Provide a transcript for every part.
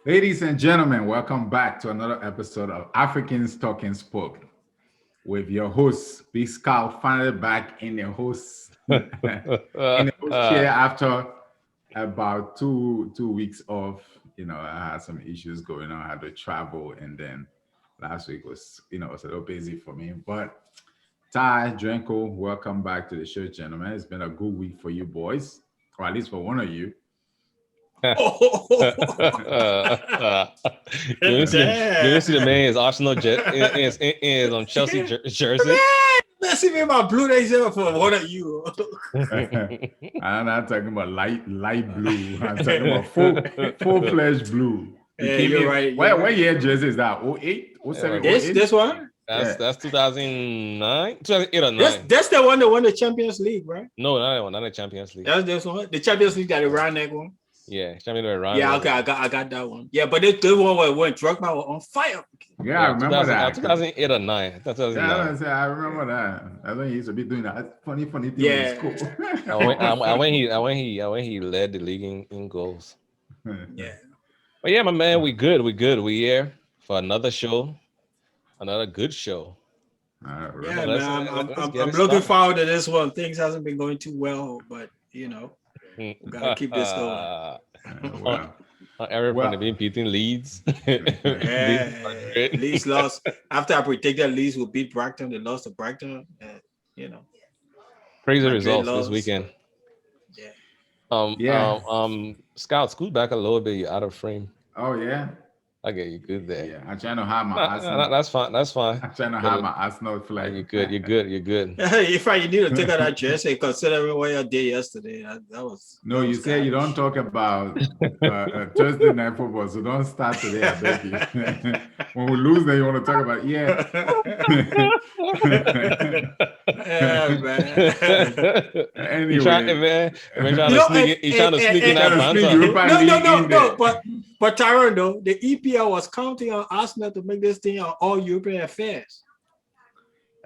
Ladies and gentlemen, welcome back to another episode of Africans Talking Sport with your host, Big Scout, finally back in the host in the host chair after about two weeks off. I had some issues going on. I had to travel, and then last week was a little busy for me. But Ty, Drinco, welcome back to the show, gentlemen. It's been a good week for you boys, or at least for one of you. You see the man is Arsenal is on Chelsea jersey. Let's see me my blue days ever for one of you. I'm not talking about light blue. I'm talking about full-fledged blue. Yeah, you're right. What year jersey is that? 08? 07? This one? That's 2009, 2008 or 9. That's the one that won the Champions League, right? No, not that one, not the Champions League. That's this one. The Champions League got a round neck one. Yeah, Champions League round. Yeah, okay, I got that one. Yeah, but this one when Drogba was on fire. Yeah, I remember that. 2008 or 9. I remember that. I think he used to be doing that funny thing in school. when he led the league in goals. Yeah. But yeah, my man, we good. We here for another show, another good show. Right. Yeah, man, I'm looking forward to this one. Things hasn't been going too well, but we gotta keep this going. Everybody been beating Leeds. Leeds lost. After I predicted Leeds will beat Brighton, they lost to Brighton. Crazy results this weekend. Yeah. Scout, scoot back a little bit. You're out of frame. Oh yeah. Okay, you're good there. Yeah, I'm trying to hide my Arsenal. That's fine. I'm trying to hide my Arsenal flag. You're good. If you need to take out that jersey, considering what you did yesterday, that was. No, you said you don't talk about Thursday night football, so don't start today. I beg you. When we lose, then you want to talk about Yeah, man. Anyway, He's trying to sneak in that No. But Tyrone, though, the EPL was counting on Arsenal to make this thing on all European affairs.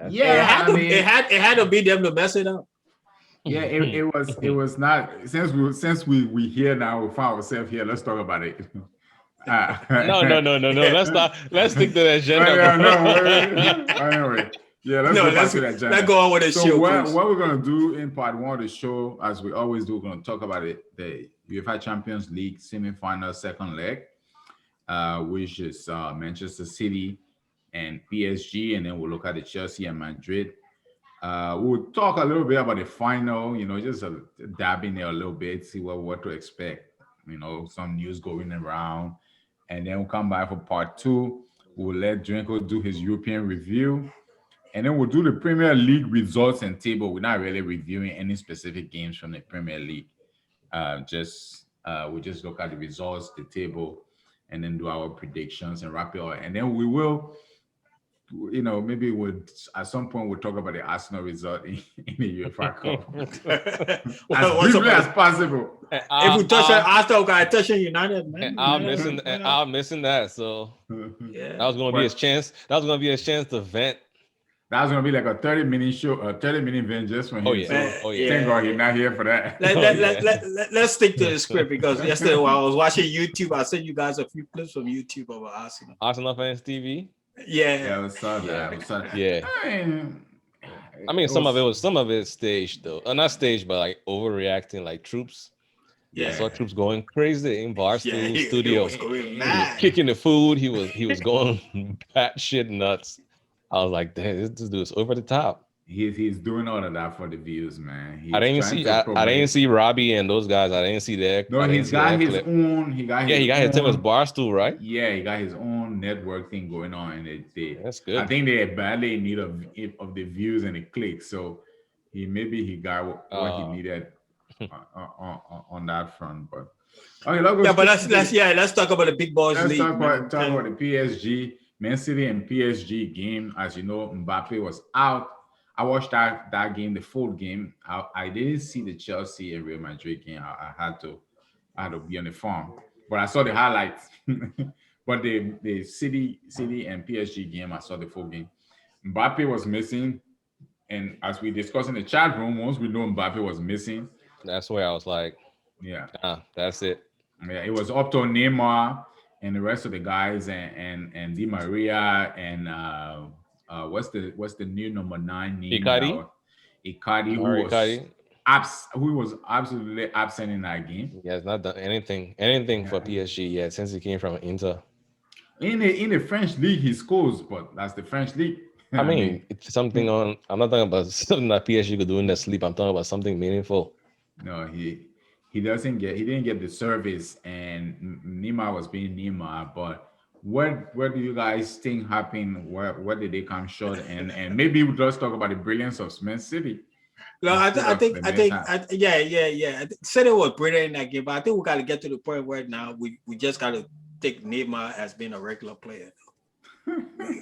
Yeah, it had to be them to mess it up. Yeah, it was not since we here now, we found ourselves here. Let's talk about it. No. Let's stick to the agenda. Anyway. Yeah, let's go back to that agenda. Let's go on with the show. What we're gonna do in part one of the show, as we always do, we're gonna talk about the UEFA Champions League semi-final second leg, which is Manchester City and PSG, and then we'll look at the Chelsea and Madrid. We'll talk a little bit about the final, just dab in there a little bit, see what to expect. Some news going around, and then we'll come back for part two. We'll let Drinco do his European review. And then we'll do the Premier League results and table. We're not really reviewing any specific games from the Premier League. We'll just look at the results, the table, and then do our predictions and wrap it up. And then we will, maybe at some point we'll talk about the Arsenal result in the UEFA Cup. As briefly as possible. If we touch on Arsenal, we touch on United, man. I'm missing that. So that was going to be his chance. That was going to be his chance to vent. That was gonna be like a 30-minute show, a 30-minute event just for him. Thank God he's not here for that. Let's stick to the script, because yesterday while I was watching YouTube, I sent you guys a few clips from YouTube of Arsenal. Arsenal Fans TV. Yeah, I saw that. Yeah. I mean, some of it staged though. Not staged, but like overreacting, like troops. Yeah, I saw troops going crazy in Barstool studio. He was kicking the food. He was going batshit nuts. I was like, damn, this dude's over the top. He's doing all of that for the views, man. I didn't see Robbie and those guys. I didn't see their. No, he's got his own. He got his team as Barstool, right? Yeah, he got his own network thing going on, and that's good. I think they are badly in need of the views and the clicks. So he got what he needed on that front. But okay, let's talk about the big boys league. Let's talk about the PSG. Man City and PSG game. As you know, Mbappe was out. I watched that game, the full game. I didn't see the Chelsea and Real Madrid game. I had to be on the farm, but I saw the highlights. But the City and PSG game, I saw the full game. Mbappe was missing, and as we discussed in the chat room, once we know Mbappe was missing, that's where I was like, yeah, that's it. Yeah, it was up to Neymar and the rest of the guys, and Di Maria, and what's the new number 9 name that Icardi, was Icardi, Mario Icardi. who was absolutely absent in that game. He has not done anything for PSG yet since he came from Inter. In the French league, he scores, but that's the French league. I mean, it's something on. I'm not talking about something that PSG could do in their sleep. I'm talking about something meaningful. No, he didn't get the service, and Neymar was being Neymar. But where do you guys think happened? Where did they come short? And maybe we'll just talk about the brilliance of Man City. No, I think, yeah. City was brilliant in that game, but I think we got to get to the point where now we just got to take Neymar as being a regular player.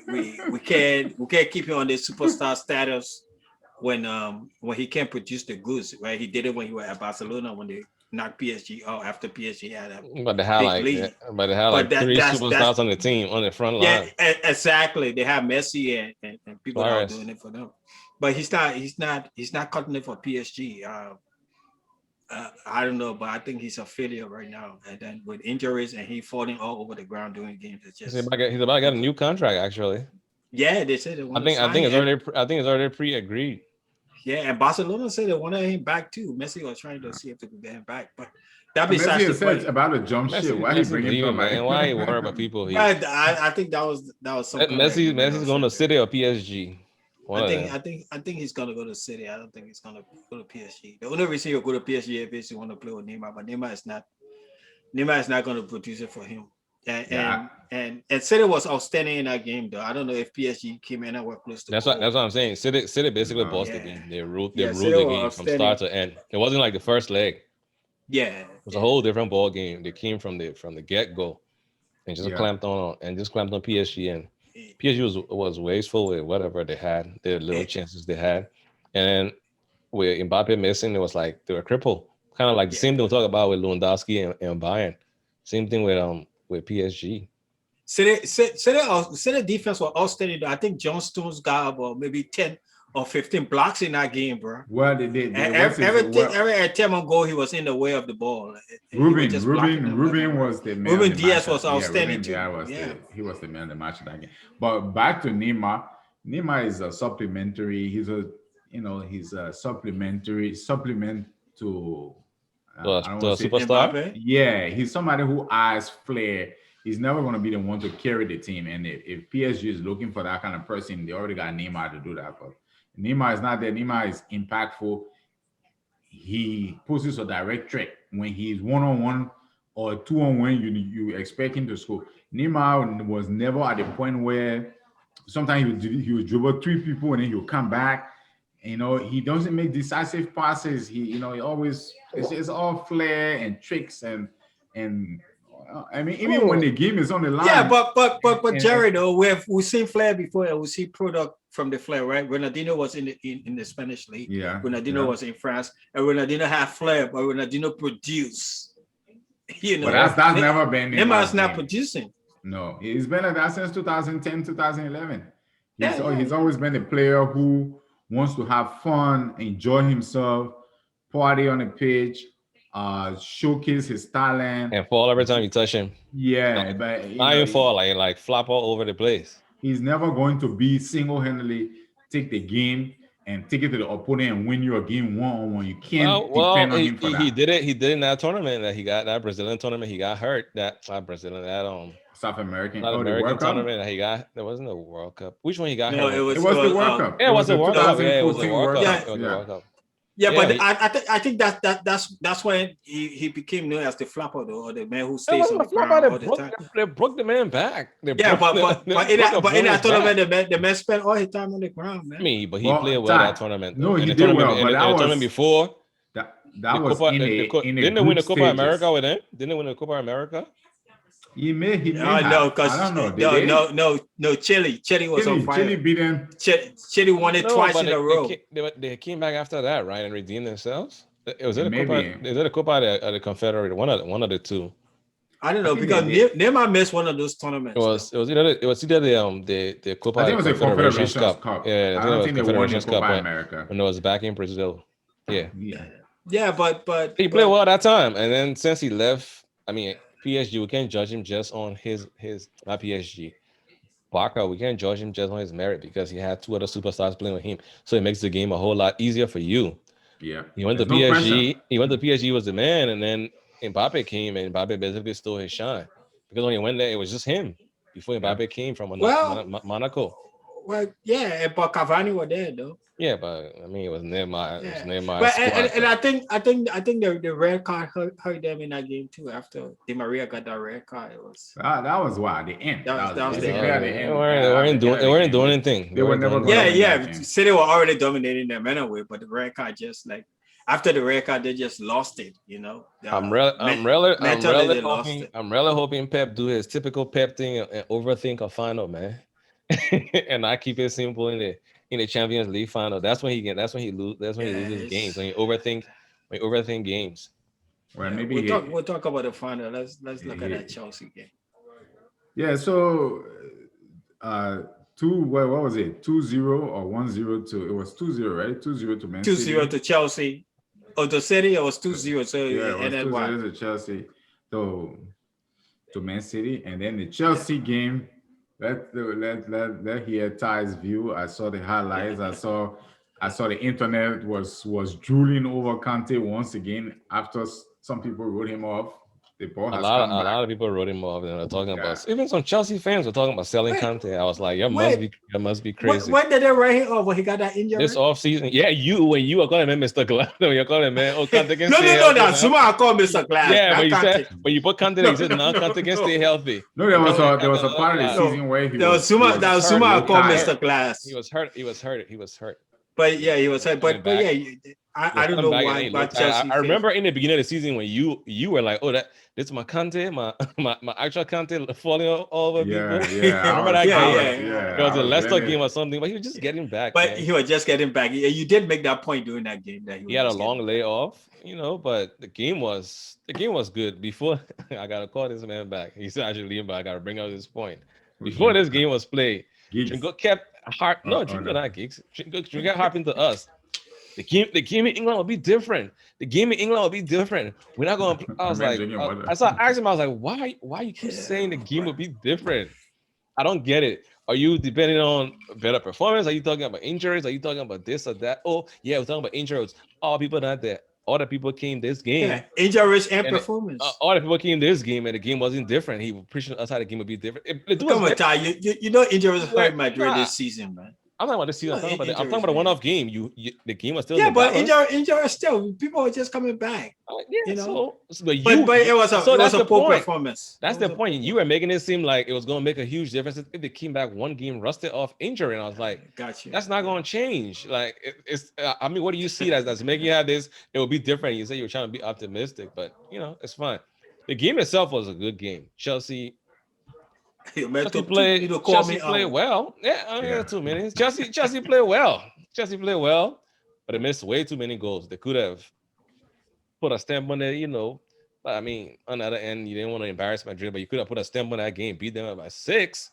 we can't keep him on this superstar status when he can't produce the goods, right? He did it when he was at Barcelona when they knocked PSG out after PSG had a but they had like three superstars on the team on the front line. Yeah, exactly. They have Messi and people are doing it for them. But he's not cutting it for PSG. I don't know, but I think he's a failure right now. And then with injuries and he falling all over the ground doing games, it's just he's about to get a new contract actually. Yeah, they said I think it's already pre-agreed. Yeah, and Barcelona said they wanted him back too. Messi was trying to see if they could get him back, but that besides the point about a jump ship. Why he bringing him back? Why he worry about people? I think that was something. Messi's going to City or PSG. I think he's gonna go to City. I don't think he's gonna go to PSG. The only reason he'll go to PSG is he want to play with Neymar, but Neymar is not gonna produce it for him. And City was outstanding in that game though. I don't know if PSG came anywhere close to. That's what I'm saying. City basically bossed the game. They ruled the game from start to end. It wasn't like the first leg. Yeah, it was a whole different ball game. They came from the get go, and just clamped on PSG, and PSG was wasteful with whatever they had, the little chances they had, and then with Mbappe missing, it was like they were crippled. Kind of like the same thing we talk about with Lewandowski and Bayern. Same thing with PSG. City defense was outstanding. I think John Stones got about maybe 10 or 15 blocks in that game, bro. Well, they did. Every time on goal, he was in the way of the ball. Ruben was the man. Ruben Diaz was outstanding too. He was the man of the match in that game. But back to Neymar. Neymar is a supplementary. He's a supplement to the superstar. Yeah, he's somebody who has flair. He's never going to be the one to carry the team. And if PSG is looking for that kind of person, they already got Neymar to do that. But Neymar is not there. Neymar is impactful. He poses a direct threat. When he's one-on-one or two-on-one, you expect him to score. Neymar was never at the point where sometimes he would dribble 3 people and then he'll come back. He doesn't make decisive passes. He always it's all flair and tricks and I mean, even when the game is on the line. Yeah, but Jerry, though, we've seen flair before and we see product from the flair, right? Ronaldinho was in the Spanish league. Yeah. Ronaldinho was in France, and Ronaldinho had flair, but Ronaldinho produced. But that's never been. Neymar's not producing. No, he's been like that since 2010, 2011. He's always been a player who wants to have fun, enjoy himself, party on the pitch. Showcase his talent and fall every time you touch him. Yeah, but not even fall, like flop all over the place. He's never going to be single-handedly take the game and take it to the opponent and win your game one-on-one. You can't depend on him for that. He did it. He did in that tournament that he got, that Brazilian tournament. He got hurt. South American tournament that he got. There wasn't a World Cup. Which one he got? It was the World Cup. Yeah, it was the World Cup. Yeah, it was the World Cup. Yeah, but I think that's when he became known as the flapper, though, or the man who stays on the ground all the time. They broke the man back. But in that tournament, the man spent all his time on the ground, man. But he played well that tournament. No, he did well. But that was tournament before. That was in a didn't they win the Copa America with him? Didn't they win the Copa America? He may no, because no, Chile was on fire. Chile beat them. Chile won it twice in a row. They came back after that, right, and redeemed themselves. Is it a Copa of the Confederate? One of the two. I don't know, because Neymar missed one of those tournaments. It was either the Copa. I think it was the Confederations Cup. Yeah, I don't think they won the Copa America. When it was back in Brazil. Yeah. Yeah, but he played well that time, and then since he left, I mean, PSG, we can't judge him just on his not PSG. Barca, we can't judge him just on his merit because he had two other superstars playing with him. So it makes the game a whole lot easier for you. Yeah. He went to There's no pressure. PSG. He went to PSG was the man, and then Mbappe came, and Mbappe basically stole his shine because when he went there, it was just him. Before Mbappe came from Monaco. Well, yeah, but Cavani were there though. Yeah, but I mean, it was Neymar. Yeah. It was Neymar. But Squad, and I think the red card hurt them in that game too. After Di Maria got that red card, it was that was why the end. That was the basically end. at the end. They weren't doing anything. They were never. Yeah. City were already dominating them anyway, but the red card just like after the red card, they just lost it. You know. I'm really hoping Pep do his typical Pep thing and overthink a final, man. And I keep it simple in the Champions League final. That's when he loses games. When you overthink games. Well, maybe we'll talk about the final. Let's look at that Chelsea game. Yeah. So, what was it? 2-0 or 1-0 to? It was 2-0, right? 2-0 to Man City. 2-0 to Chelsea. Or to City, it was 2-0. So yeah, it was 2-0 to Chelsea. To Man City, and then the Chelsea game. Let hear Ty's view. I saw the highlights. I saw the internet was drooling over Kante once again after some people wrote him off. The ball has come back. A lot of people wrote him off and they're talking about even some Chelsea fans were talking about selling Kante. I was like, you must be crazy. When did they write him off? When he got that injury? This off season. Yeah, when you are calling him Mr. Glass, you're calling him man. Oh, Kante can stay healthy. No. Someone called Mr. Glass. Yeah, when you put Kante there, he said no, Kante can stay healthy. No, there was a part of the season where he was called Mr. Glass. He was hurt. But yeah, he was hurt. But yeah, I don't know why. I remember in the beginning of the season when you were like, oh, this is my Kante, my actual Kante falling all over people. Yeah. Remember that game? Yeah. It was a Leicester game or something, but he was just getting back. But he was just getting back. You did make that point during that game that he had a long layoff, but the game was good. Before I gotta call this man back. He's actually leaving, but I gotta bring up this point. Before this game was played, Drinco kept Drinco not Geeks. Drinco kept harping to us. The game in England will be different. We're not going to. I was like, I asked him. I was like, why you keep saying the game will be different? I don't get it. Are you depending on better performance? Are you talking about injuries? Are you talking about this or that? Oh yeah, we're talking about injuries. All people not there. All the people came this game. Yeah, injuries and performance. All the people came this game, and the game wasn't different. He was preaching us how the game would be different. Come on, Ty. You know injuries hurt Madrid this season, man. I'm talking about this season. I'm talking about a one-off game. The game was still. Yeah, but injury still. People are just coming back. But it was a poor performance. That's the point. You were making it seem like it was going to make a huge difference if they came back one game rusted off injury, and I was like, "Gotcha." That's not going to change. Like it's. I mean, what do you see that's making you have this? It will be different. You say you're trying to be optimistic, but it's fine. The game itself was a good game. Chelsea played well. Yeah, I mean, 2 minutes. Chelsea played well. But they missed way too many goals. They could have put a stamp on it, But I mean, on the other end, you didn't want to embarrass Madrid, but you could have put a stamp on that game, beat them by 6.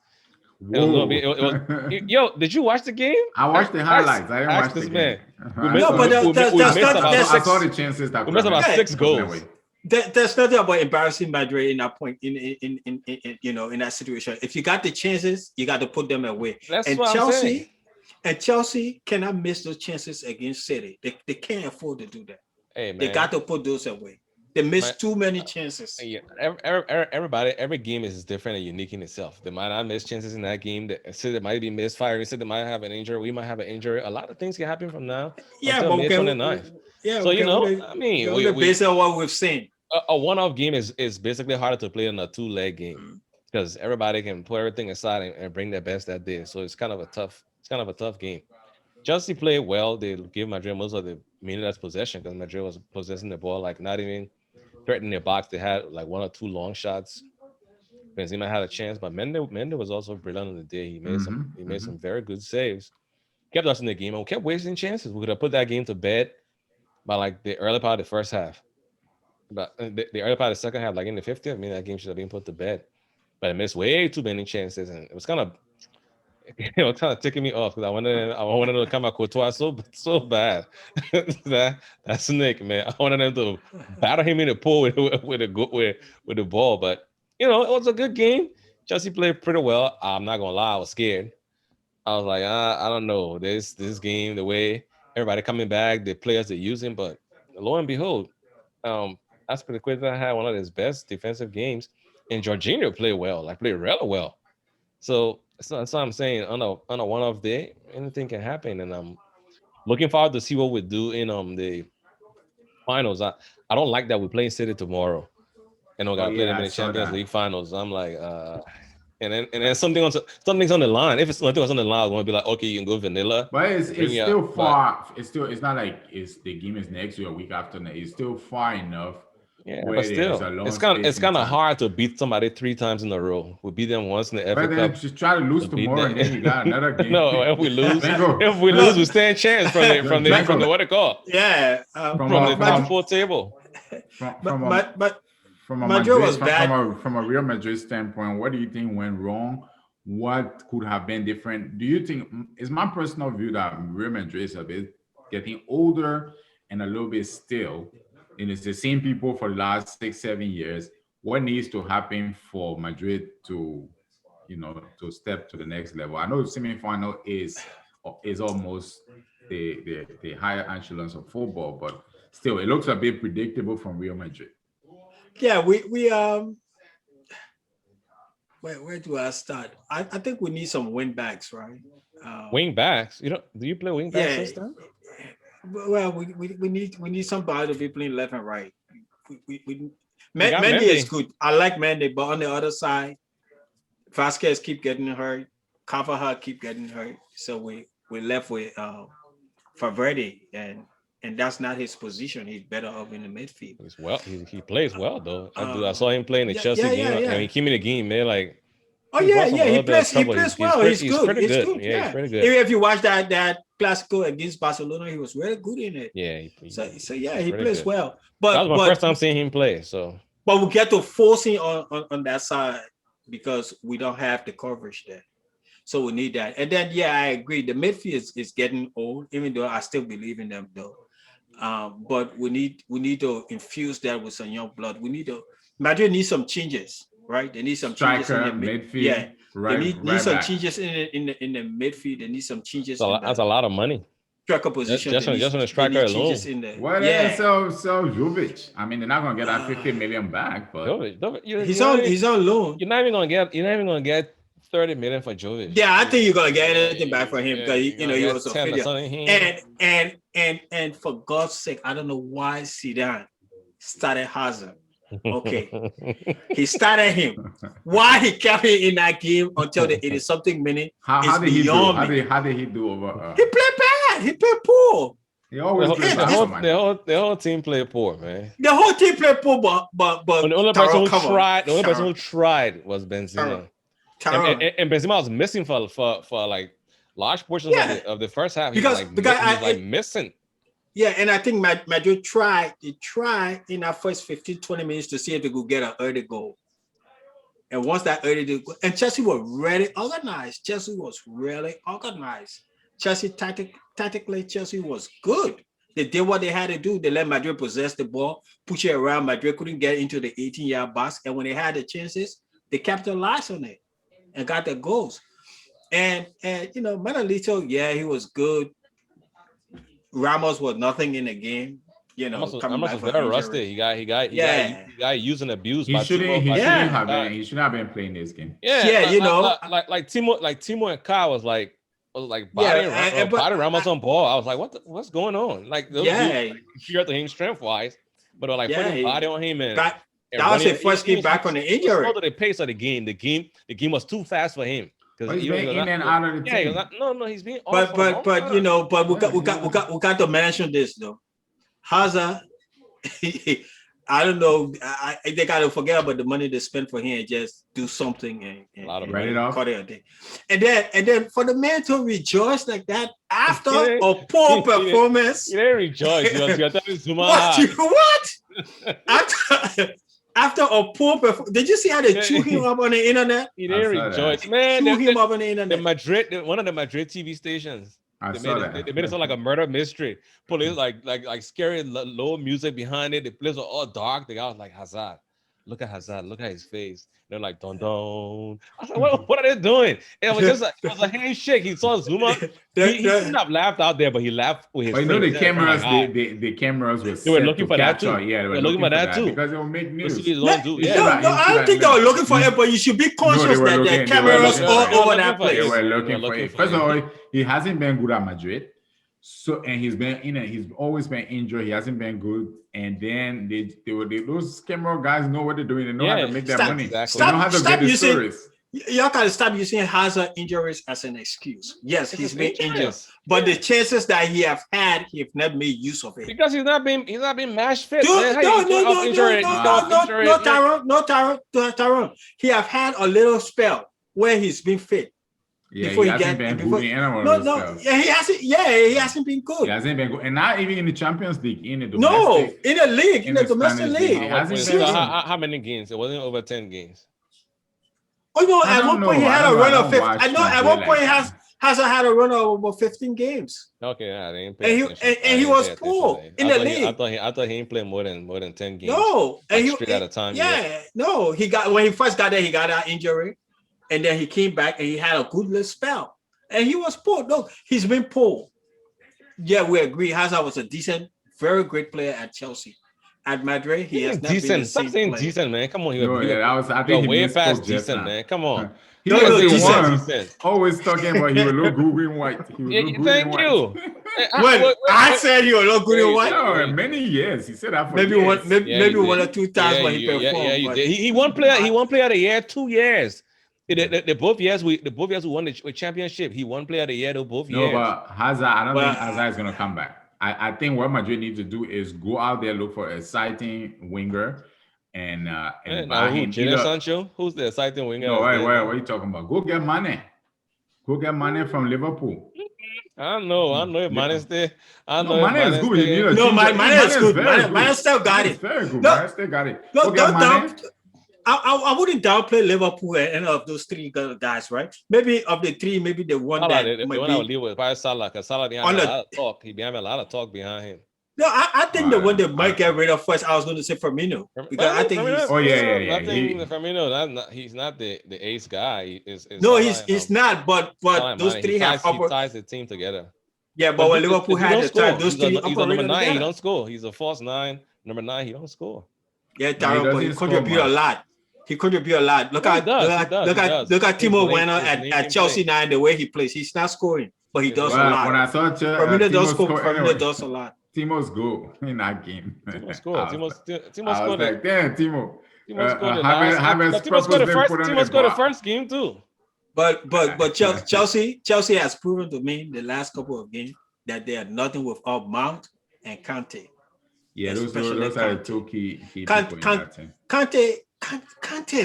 Yo, did you watch the game? I watched the highlights. I didn't watch the game. I saw the chances that we missed about 6 goals. There's nothing about embarrassing Madrid in that point in that situation. If you got the chances, you got to put them away. Chelsea cannot miss those chances against City. They can't afford to do that. Hey, man. They got to put those away. They missed too many chances. Yeah, every game is different and unique in itself. They might not miss chances in that game. City might be misfiring. City might have an injury. We might have an injury. A lot of things can happen from now until May 29th. Yeah, so based on what we've seen. A one-off game is basically harder to play than a 2-leg game because everybody can put everything aside and bring their best that day. So it's kind of a tough game. Chelsea played well. They gave Madrid most of the meaningless possession because Madrid was possessing the ball, like not even threatening the box. They had like 1 or 2 long shots. Benzema had a chance, but Mendes was also brilliant on the day. He made some very good saves. Kept us in the game and we kept wasting chances. We could have put that game to bed by like the early part of the first half. But the early part of the second half, like in the 50th, that game should have been put to bed. But it missed way too many chances, and it was kind of Kind of taking me off because I wanted to come at Courtois so bad. that snake, man. I wanted them to battle him in the pool with the ball. But it was a good game. Chelsea played pretty well. I'm not gonna lie, I was scared. I was like, I don't know this game, the way everybody coming back, the players they're using, but lo and behold, Aspilicueta had one of his best defensive games, and Jorginho played well, like played really well. So that's what I'm saying. On a one-off day, anything can happen, and I'm looking forward to see what we do in the finals. I don't like that we're playing City tomorrow, and we Oh gotta play yeah, them I in the saw Champions that. League finals. I'm like, and then something's on the line. If it's nothing was on the line, I'm gonna be like, okay, you can go vanilla, But bring it's you up, still but far. It's not like it's the game is next week or week after next. It's still far enough yeah, but where there's a still, long it's kind of space it's in kind of time. hard to beat somebody 3 times in a row. We beat them once in the FA But then Cup. just try to lose To beat tomorrow, and then you got another them. game. No, if we lose, Drinco, we stand chance from the Drinco, what they call Yeah, from the top Madrid, 4 table. from but from a but from a Madrid Madrid was bad. from a Real Madrid standpoint, what do you think went wrong? What could have been different? Do you think it's my personal view that Real Madrid is a bit getting older and a little bit still, and it's the same people for the last 6 7 years. What needs to happen for Madrid to to step to the next level? I know semi-final is almost the higher echelons of football, but still it looks a bit predictable from Real Madrid. Yeah, we where do I start? I think we need some win backs, right? Um, Wing backs. Do you play wing back yeah. system? Well, we need somebody to be playing left and right. We We got Mendy is Mendy. good. I like Mendy, but on the other side, Vasquez keep getting hurt. Carvajal keep getting hurt. So we left with Valverde, and that's not his position. He's better up in the midfield. He's well. He plays well though. I Um, saw him play in the yeah, Chelsea yeah, game, yeah, and yeah. he came in the game, man. Like Oh he yeah, brought some a yeah. little bit of He trouble. plays well. He's Pretty good. He's good. good. Yeah, he's Yeah. pretty good. Even if you watch that Clasico against Barcelona, he was very good in it. Yeah, So yeah, he's he pretty plays good. well. That was my first But time seeing him play. So but we get to forcing on that side because we don't have the coverage there. So we need that. And then yeah, I agree. The midfield is getting old, even though I still believe in them though. But we need to infuse that with some young blood. Madrid needs some changes, right? They need some changes in Striker, the mid. midfield, Yeah, they right, need right some back. changes in the midfield. They need some changes in that's a the lot of money. striker position. Just on the They striker need changes alone. in the Well, then sell Jovic. I mean, they're not gonna get that 50 million back, but he's on loan. You're not even gonna get 30 million for Jovic. Yeah, I think you're gonna get anything back for him because You're gonna he get was a 10 or failure. something. And for God's sake, I don't know why Zidane started Hazard. Okay, he started him. Why he kept him in that game until the 80 something minute? how did he do? beyond me. How did he do over? He played bad. He played poor. He always plays bad for Man. The whole team played poor, man. The whole team played poor, but The only person who Tyrone, tried, was Benzema. Tyrone. And Benzema was missing for like large portions of the first half. He was missing. Yeah, and I think Madrid tried in that first 15, 20 minutes to see if they could get an early goal. And once that early goal, and Chelsea was really organized. Chelsea tactically, Chelsea was good. They did what they had to do. They let Madrid possess the ball, push it around. Madrid couldn't get into the 18-yard box. And when they had the chances, they capitalized on it and got the goals. And Manolito, yeah, he was good. Ramos was nothing in the game. Ramos was very rusty. He got used and abused. He shouldn't have been playing this game. Like Timo and Kyle was like body Ramos on ball. I was like, what's going on? Like those dudes, fear to him strength wise, but they're like putting body on him and that was his first game back on the injury. The pace of the game. The game was too fast for him. Because he's been in and out of the team. He's being but we got to mention this though. Hazard, I don't know. They got to forget about the money they spent for him and just do something and write it off. And then for the man to rejoice like that after a poor performance, he didn't rejoice. You're telling Zuma. What? After a poor performance, did you see how they chew him up on the internet? He didn't rejoice, man. Chew him up on the internet. One of the Madrid TV stations. I saw that. They made it sound like a murder mystery. Police like scary low music behind it. The place was all dark. The guy was like, Hazard. Look at Hazard. Look at his face. They're like, don. I was like, what are they doing? And it was a handshake. He saw Zuma. He shouldn't have laughed out there, but he laughed with his. But you know the cameras, the cameras they were looking for that too. Yeah, they were looking for that too because it will make news. I don't think they were looking for it, but you should be conscious that the cameras all over that place. They were looking for it. First of all, he hasn't been good at Madrid. So and he's always been injured. He hasn't been good. And then those camera guys know what they're doing. They know how to make their money. Exactly. They know how to get the stories. Y'all gotta stop using Hazard injuries as an excuse. Yes, he's been injured, but the chances that he have had, he have never made use of it because he's not being match fit. No, Tyrone. He have had a little spell where he's been fit. Yeah, he hasn't been good in anyone. Yeah, he hasn't. Yeah, he hasn't been good. He hasn't been good, and not even in the Champions League. In the domestic league. How many games? It wasn't over 10 games. Oh no! At one point he had a run of 15. I know at one point Hazard had a run of over 15 games. Okay, yeah, they ain't and he was poor in the league. I thought he ain't played more than 10 games. No, and straight at a time. Yeah, no, when he first got there, he got that injury. And then he came back and he had a good little spell. And he was poor. No, he's been poor. Yeah, we agree. Hazard was a decent, very great player at Chelsea. At Madrid, he has not decent. been the Stop same saying player. Decent, man. Come on. I think he way past decent, now. Man. Come on. He was always talking about he will look good in white. Thank you. I said he will look good in white. No, many years. He said that for maybe years. one or two times when he performed. He won player of the year 2 years. The both years we won the championship. He won player of the year both years. No, but Hazard, I don't think Hazard is gonna come back. I think what Madrid needs to do is go out there, look for an exciting winger, and buy him. Jadon Sancho? Who's the exciting winger? No, what are you talking about? Go get Mane. Go get Mane from Liverpool. I know if Mane's there. Mane is good. Mane is good. Mane still got it. Very good. Mane still got it. I wouldn't downplay Liverpool and any of those three guys, right? Maybe of the three, maybe the one the one I would leave with probably Salah, because Salah behind a lot of talk. He behind a lot of talk behind him. No, I think the one that might get rid of first, I was going to say Firmino, because I think he's. Oh yeah. I think Firmino, he's not the ace guy. He's not. But those three have he ties the team together. Yeah, but when Liverpool had the time, those three. He's a number 9. He don't score. He's a false 9. Number 9. He don't score. Yeah, Darryl, but he contribute a lot. He contribute a lot. Look at Timo Werner at Chelsea now and the way he plays. He's not scoring, but he does a lot. When I saw Firmino does score. Firmino does a lot. Timo's goal in that game. Timo scored. Timo I scored. was like, damn, Timo. Timo scored the first game too. But Chelsea has proven to me the last couple of games that they are nothing without Mount and Kante. Yeah, those are the two key people in that team. Kante,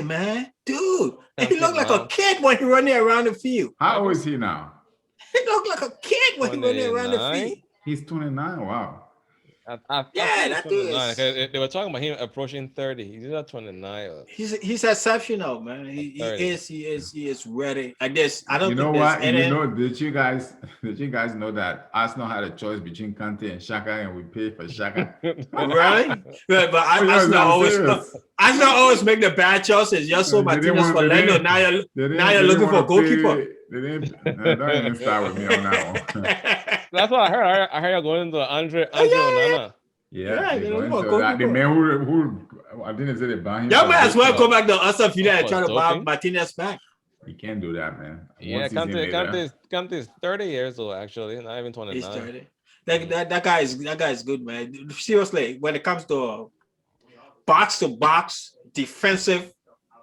man, dude, he looked like a kid when he running around the field. How old is he now? He looked like a kid when he running around the field. He's 29. Wow. That dude. They were talking about him approaching 30. He's not 29. He's exceptional, man. He is ready. I guess I don't. You know what? Did you guys know that Arsenal had a choice between Kante and Xhaka, and we paid for Xhaka? Really? But Arsenal always make the bad choices. Just so Martinez for Lando. Now you're looking for a goalkeeper. Don't even start with me on that one. That's what I heard. I heard you're going into Andre Onana. Yeah, the man who I didn't say they buy him. Y'all might as well go back to Aston Villa and try to buy Martinez back. You can't do that, man. Yeah, Kante is 30 years old actually, not even 29. He's 30. That guy is good, man. Seriously, when it comes to box to box defensive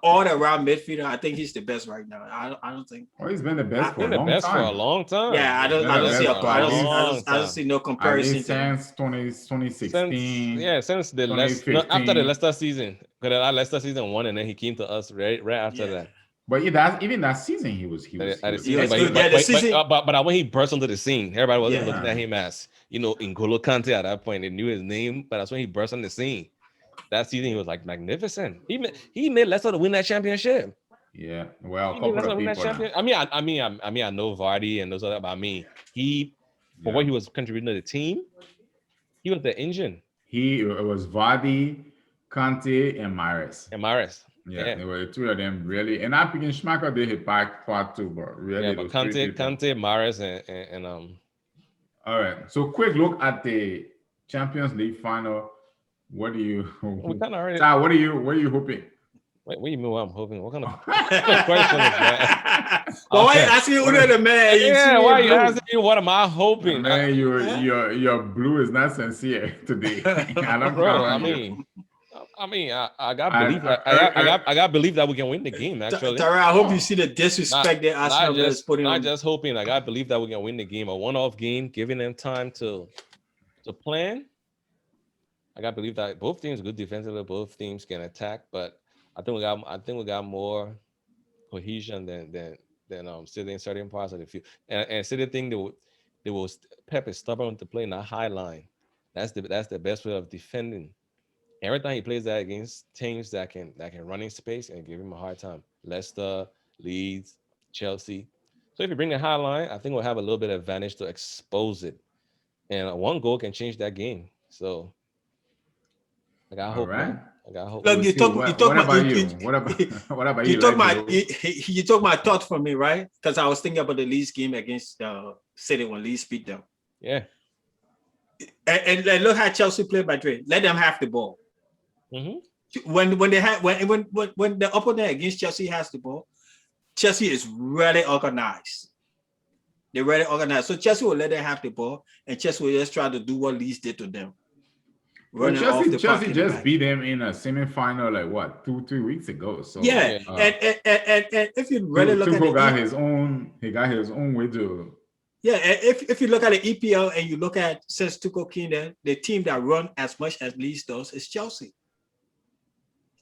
all around midfielder, I think he's the best right now. I don't think. Well, he's been the best for a long time. Yeah, I don't see no comparison. Since 2016. Since the after the Leicester season, because that Leicester season won, and then he came to us right after that. But even that season, he was good. But when he burst onto the scene, everybody wasn't looking at him as N'Golo Kante at that point. They knew his name, but that's when he burst on the scene. that season he was like magnificent. He made Leicester to win that championship. Yeah, well, a couple of people now. I know Vardy and those other, but I mean, for what he was contributing to the team, he was the engine. It was Vardy, Kante, and Mahrez. Yeah, there were the two of them really. And I'm picking Schmeichel did hit back part too, but really. Yeah, but Kante, Mahrez, and All right. So quick look at the Champions League final. What do you? We kind of already. What are you hoping? What do you mean? What I'm hoping? What kind of question is that? Well, why are you asking who the man? Yeah, why are you asking me? What am I hoping? Man, your blue is not sincere today. I mean, I got belief that we can win the game. Actually, Tara, I hope you see the disrespect that Arsenal is putting on. Not just hoping. I got belief that we can win the game. A one-off game, giving them time to plan. I got belief that both teams are good defensively. Both teams can attack, but I think we got more cohesion than City in certain parts of the field. And City think they will Pep is stubborn to play in a high line. That's the best way of defending. Every time he plays that against teams that can run in space and give him a hard time. Leicester, Leeds, Chelsea. So if you bring the high line, I think we'll have a little bit of advantage to expose it. And one goal can change that game. So I got hope. Right. I got hope. Look, you talk about you? What about you? You took my thought from me, right? Because I was thinking about the Leeds game against City when Leeds beat them. Yeah. And look how Chelsea played Madrid. Let them have the ball. Mm-hmm. When the opponent against Chelsea has the ball, Chelsea is really organized. They're really organized. So Chelsea will let them have the ball, and Chelsea will just try to do what Leeds did to them. Well, Chelsea just beat them in a semi-final like what 2-3 weeks ago. So yeah, and if you really look at it, he got his own way to. Yeah, if you look at the EPL and you look at since Tuchel came there, the team that run as much as Leeds does is Chelsea.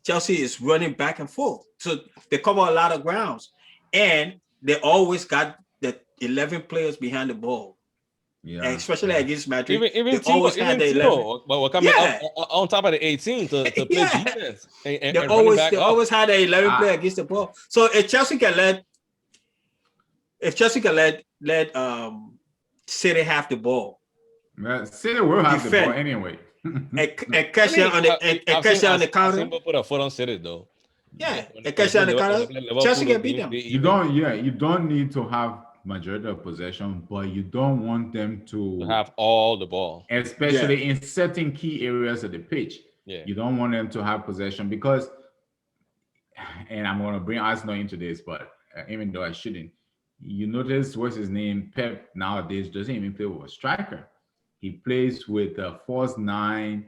Chelsea is running back and forth, so they cover a lot of grounds, and they always got the 11 players behind the ball. Yeah, and especially against Madrid, even they always had the 11. But we're coming on top of the 18 to play defense. They always had an 11 player against the ball. So if Chelsea can let City have the ball, City will have the ball anyway. and catch on the counter. People put a foot on City though. Yeah, and catch on the counter. Chelsea can beat them. You don't need to have majority of possession, but you don't want them to have all the ball, especially in certain key areas of the pitch. Yeah, you don't want them to have possession because, and I'm going to bring Arsenal into this, but even though I shouldn't, you notice what's his name? Pep nowadays doesn't even play with a striker. He plays with a false 9,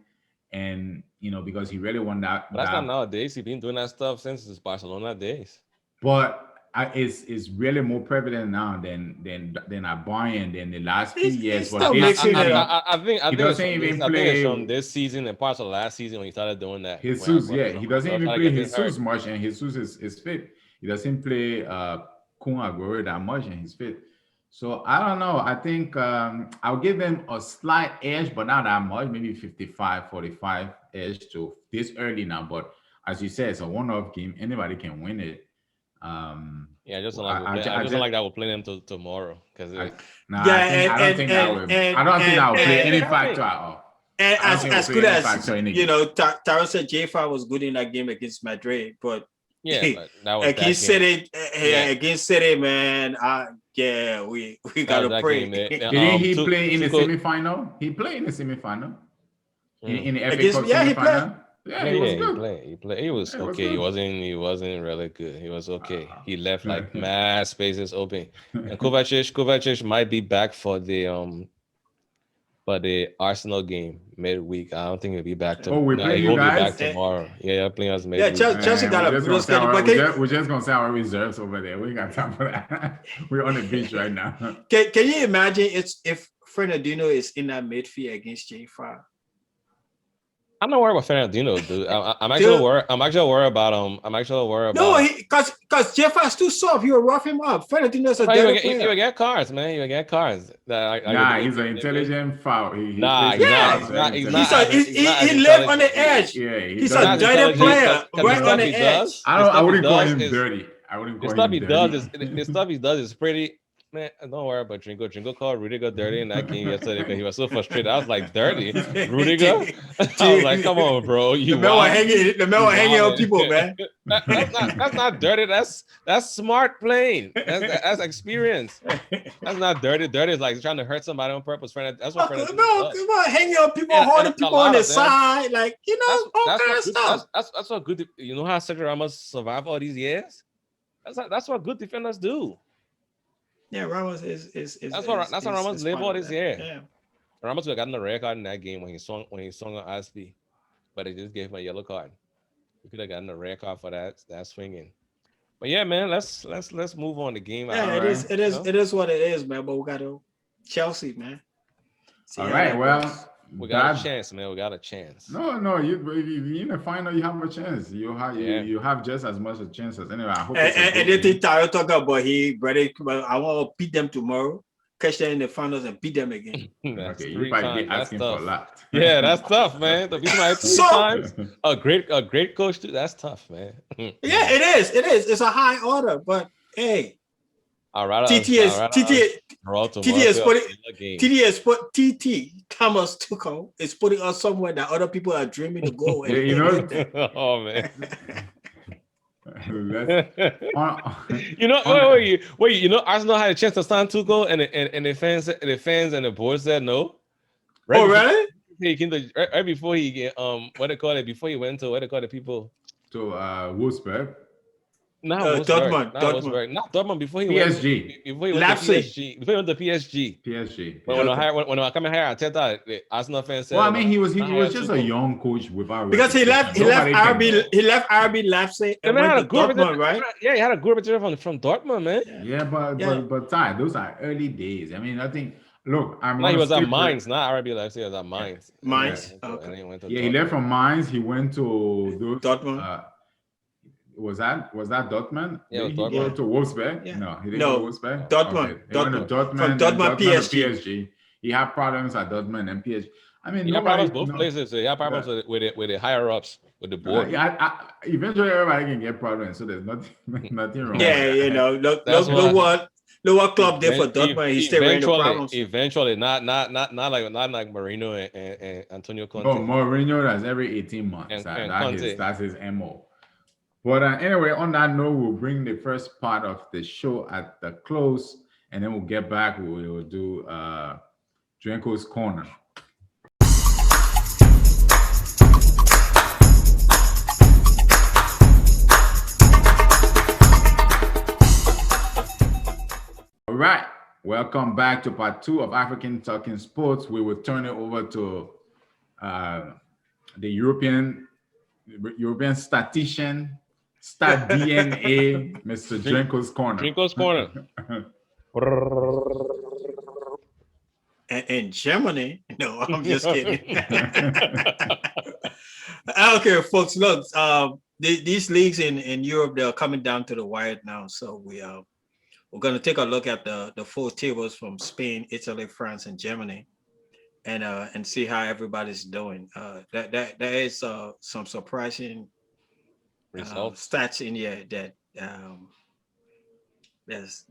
and because he really won that. But that's not nowadays. He's been doing that stuff since his Barcelona days. But it's really more prevalent now than at Bayern than the last few years. But I think it's from this season and parts of last season when he started doing that. He doesn't even play Jesus much, and Jesus is fit. He doesn't play Kun Aguero that much, and he's fit. So I don't know. I think I'll give them a slight edge, but not that much. Maybe 55-45 edge to this early now. But as you said, it's a one-off game. Anybody can win it. I just don't like that we'll play them tomorrow because I don't think that will play any factor at all. And as good as Taro said, J5 was good in that game against Madrid, but that was against City, against City, man. We gotta pray. Didn't he play in the semifinal? He played in the semifinal in the FA Cup semifinal. He was good. He played. He was okay. He wasn't really good. He was okay. He left like mad spaces open. And Kovacic might be back for the Arsenal game midweek. I don't think he'll be back tomorrow. We're playing you guys? Be back tomorrow. Yeah, playing us midweek. Yeah, Chelsea got a good schedule. We're just gonna say our reserves over there. We ain't got time for that. We're on the beach right now. Can you imagine if Fernandinho is in that midfield against J5? I'm not worried about Fernandino, dude. I'm actually worried. I'm actually worried about him. I'm actually worried about. No, because Jeffers too soft. You will rough him up. Fernandino's a dirty player. You would get cards, man. You would get cards. He's an intelligent foul. He lives on the edge. Yeah, he's a dirty player, right on the edge. I wouldn't call him dirty. I wouldn't call him dirty. The stuff he does is pretty. Man, don't worry about Drinco. Drinco called Rudiger dirty in that game yesterday because he was so frustrated. I was like, dirty? Rudiger? I was like, come on, bro. The man was hanging on people, man. That's not dirty. That's smart playing. That's experience. That's not dirty. Dirty is like trying to hurt somebody on purpose. That's what come on, hanging on people, holding people on the side. Like, all kind of stuff. That's what good. You know how Sergio Ramos survived all these years? That's what good defenders do. Yeah, Ramos is that's what Ramos live all this year. Yeah. Ramos would have gotten the red card in that game when he swung on Aspi, but they just gave him a yellow card. We could have gotten a red card for that swinging. But yeah, man, let's move on the game. Yeah, it is what it is, man. But we got to Chelsea, man. All right, well. We got a chance, man. We got a chance. No. You in the final, you have a chance. You have just as much a chance as anyone. I hope. And the thing Tyro talk about, I want to beat them tomorrow, catch them in the finals, and beat them again. Okay, you might be asking for a lot. Yeah, that's tough, man. To beat my 2 times, a great coach too. That's tough, man. Yeah, it is. It's a high order, but hey. TT Thomas Tuchel is putting us somewhere that other people are dreaming to go. Oh man. Wait, Arsenal had a chance to sign Tuchel and the fans and the board said no. Right, really? He came to right before he get before he went to people to Wolfsburg. Dortmund. Not Dortmund. Before he PSG. Before he went to PSG. PSG. When I come here, Arteta, the Arsenal fans said. Well, I mean, he was just a young coach without because he left RB Leipzig and went to Dortmund, right? Yeah, he had a good reputation from Dortmund, man. Yeah, but Ty, those are early days. I mean, I think. Look, he was at Mainz, not RB Leipzig. He was at Mainz. Mainz. He left from Mainz. He went to Dortmund. Was that Dortmund? Yeah, Did he go to Wolfsburg? Yeah. No, he didn't go to Wolfsburg. Dortmund. Okay. He went to Dortmund. From Dortmund PSG. He had problems at Dortmund and PSG. I mean, he had problems both places. So he had problems with the higher ups, with the board. Eventually, everybody can get problems. So there's nothing wrong. Yeah, look what club did for Dortmund. He still ran into problems. Eventually, not like Marino and Antonio Conte. No, Mourinho, that's every 18 months. That's his MO. But anyway, on that note, we'll bring the first part of the show at the close, and then we'll get back. We will do Drinco's Corner. All right. Welcome back to part 2 of African Talking Sports. We will turn it over to the European statistician, Stat DNA, Mr. Drinco's Corner. Drinco's Corner. In Germany? No, I'm just kidding. Okay, folks, look, these leagues in Europe, they're coming down to the wire now. So we're going to take a look at the 4 tables from Spain, Italy, France, and Germany, and see how everybody's doing. There is some surprising stats in here that there's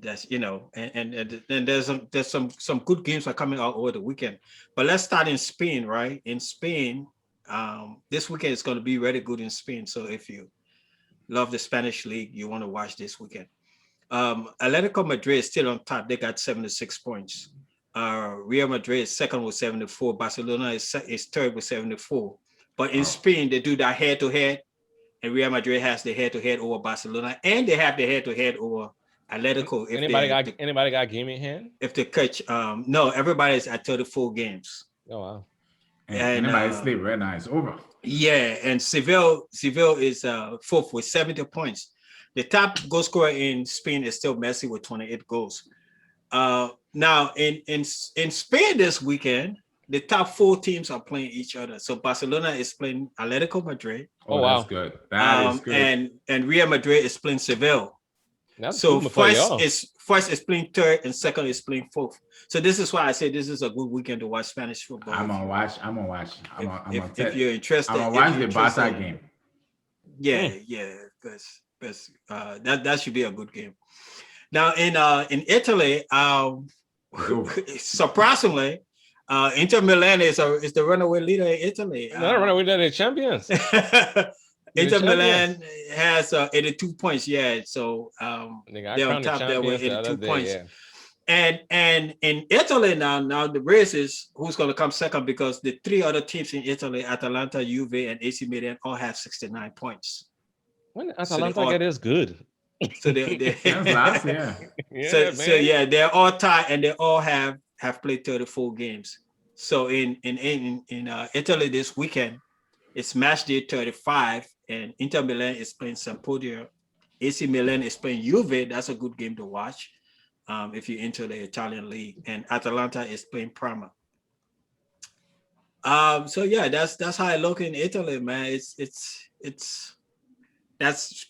and there's some good games are coming out over the weekend. But let's start in Spain, right? In Spain, this weekend is going to be really good in Spain. So if you love the Spanish league, you want to watch this weekend. Atletico Madrid is still on top. They got 76 points. Real Madrid is second with 74. Barcelona is third with 74. But in Spain, they do that head-to-head. And Real Madrid has the head-to-head over Barcelona, and they have the head-to-head over Atletico. Anybody got a game in hand? If they catch, no, everybody's at 34 games. Oh wow! And anybody sleep right now, it's over. Yeah, and Seville is fourth with 70 points. The top goal scorer in Spain is still Messi with 28 goals. Now in Spain this weekend, the top 4 teams are playing each other. So Barcelona is playing Atletico Madrid. Oh, wow. That's good. That is good. And Real Madrid is playing Seville. That's so good first is playing third and second is playing fourth. So this is why I say this is a good weekend to watch Spanish football. I'm gonna watch. If you're interested, I'm gonna watch the Barca game. Yeah, because that should be a good game. Now in Italy, surprisingly, Inter Milan is the runaway leader in Italy. Not runaway leader, they're champions. Inter Milan has 82 points. Yeah, so they're on top there with 82 points. Yeah. And in Italy now the race is who's going to come second, because the 3 other teams in Italy, Atalanta, Juve, and AC Milan, all have 69 points. When Atalanta get this good? So they last year. They're all tied, and they all have played 34 games. So in Italy this weekend, it's match day 35, and Inter Milan is playing Sampdoria. AC Milan is playing Juve. That's a good game to watch if you're into the Italian league. And Atalanta is playing Parma. So yeah, that's how I look in Italy, man. That's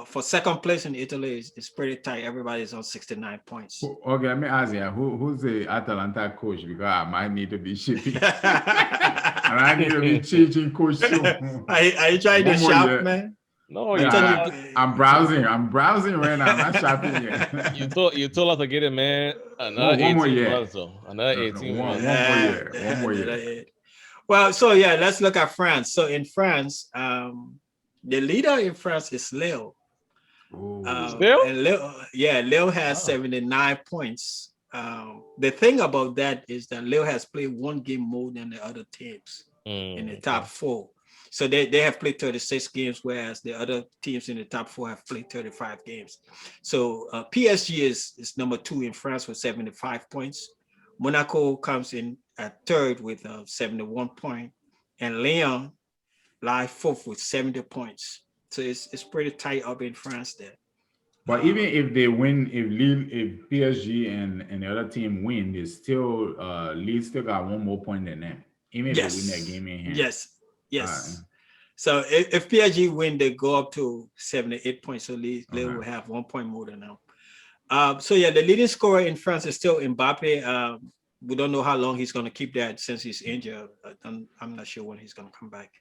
for second place in Italy is pretty tight. Everybody's on 69 points. Okay, let me ask you, who's the Atalanta coach? Because I might need to be shipping. And I need to be changing coach too. Are you trying to shop, man? No, I'm browsing. I'm browsing right now. I'm not shopping yet. You told us to get it, man. Another more year. months, though. Another 18 months. One more year. Well, so yeah, let's look at France. So in France, the leader in France is Lille. Lille has 79 points. The thing about that is that Lille has played one game more than the other teams in the top 4. So they have played 36 games, whereas the other teams in the top 4 have played 35 games. So PSG is number 2 in France with 75 points. Monaco comes in at third with 71 points, and Lyon lies 4th with 70 points. So it's pretty tight up in France there. But even if they win, if PSG and the other team win, they still Lille still got one more point than them. Even if they win that game in hand. Yes. So if PSG win, they go up to 78 points. So Lille will have 1 point more than them. So yeah, the leading scorer in France is still Mbappe. We don't know how long he's going to keep that since he's injured. I'm not sure when he's going to come back.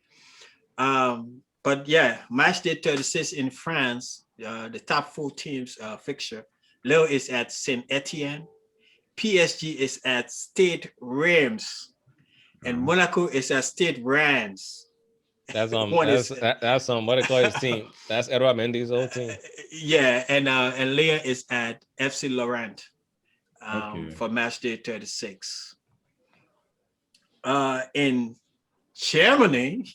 But yeah, match day 36 in France, the top 4 teams fixture. Lille is at Saint Etienne. PSG is at Stade Reims. And Monaco is at Stade Reims. That's what they call his team. That's Edouard Mendy's old team. And Lyon is at FC Laurent for match day 36. In Germany,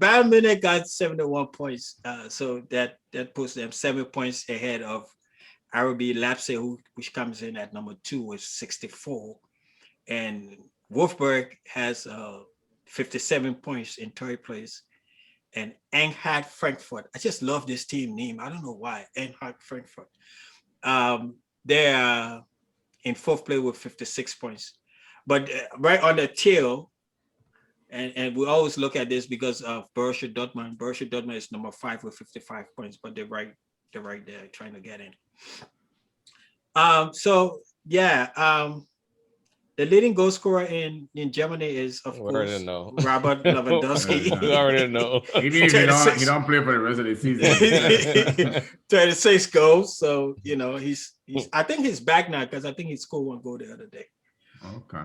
Bayern Munich got 71 points. So that puts them 7 points ahead of RB Leipzig, which comes in at number 2 with 64. And Wolfsburg has 57 points in third place. And Eintracht Frankfurt, I just love this team name. I don't know why. Eintracht Frankfurt. They're in 4th place with 56 points. But right on the tail, and we always look at this because of Borussia Dortmund. Borussia Dortmund is number 5 with 55 points, but they're right there trying to get in. The leading goal scorer in Germany is, of course, Robert Lewandowski. We already know. Even if you don't play for the rest of the season. 36 goals. So, he's I think he's back now because I think he scored 1 goal the other day. Okay.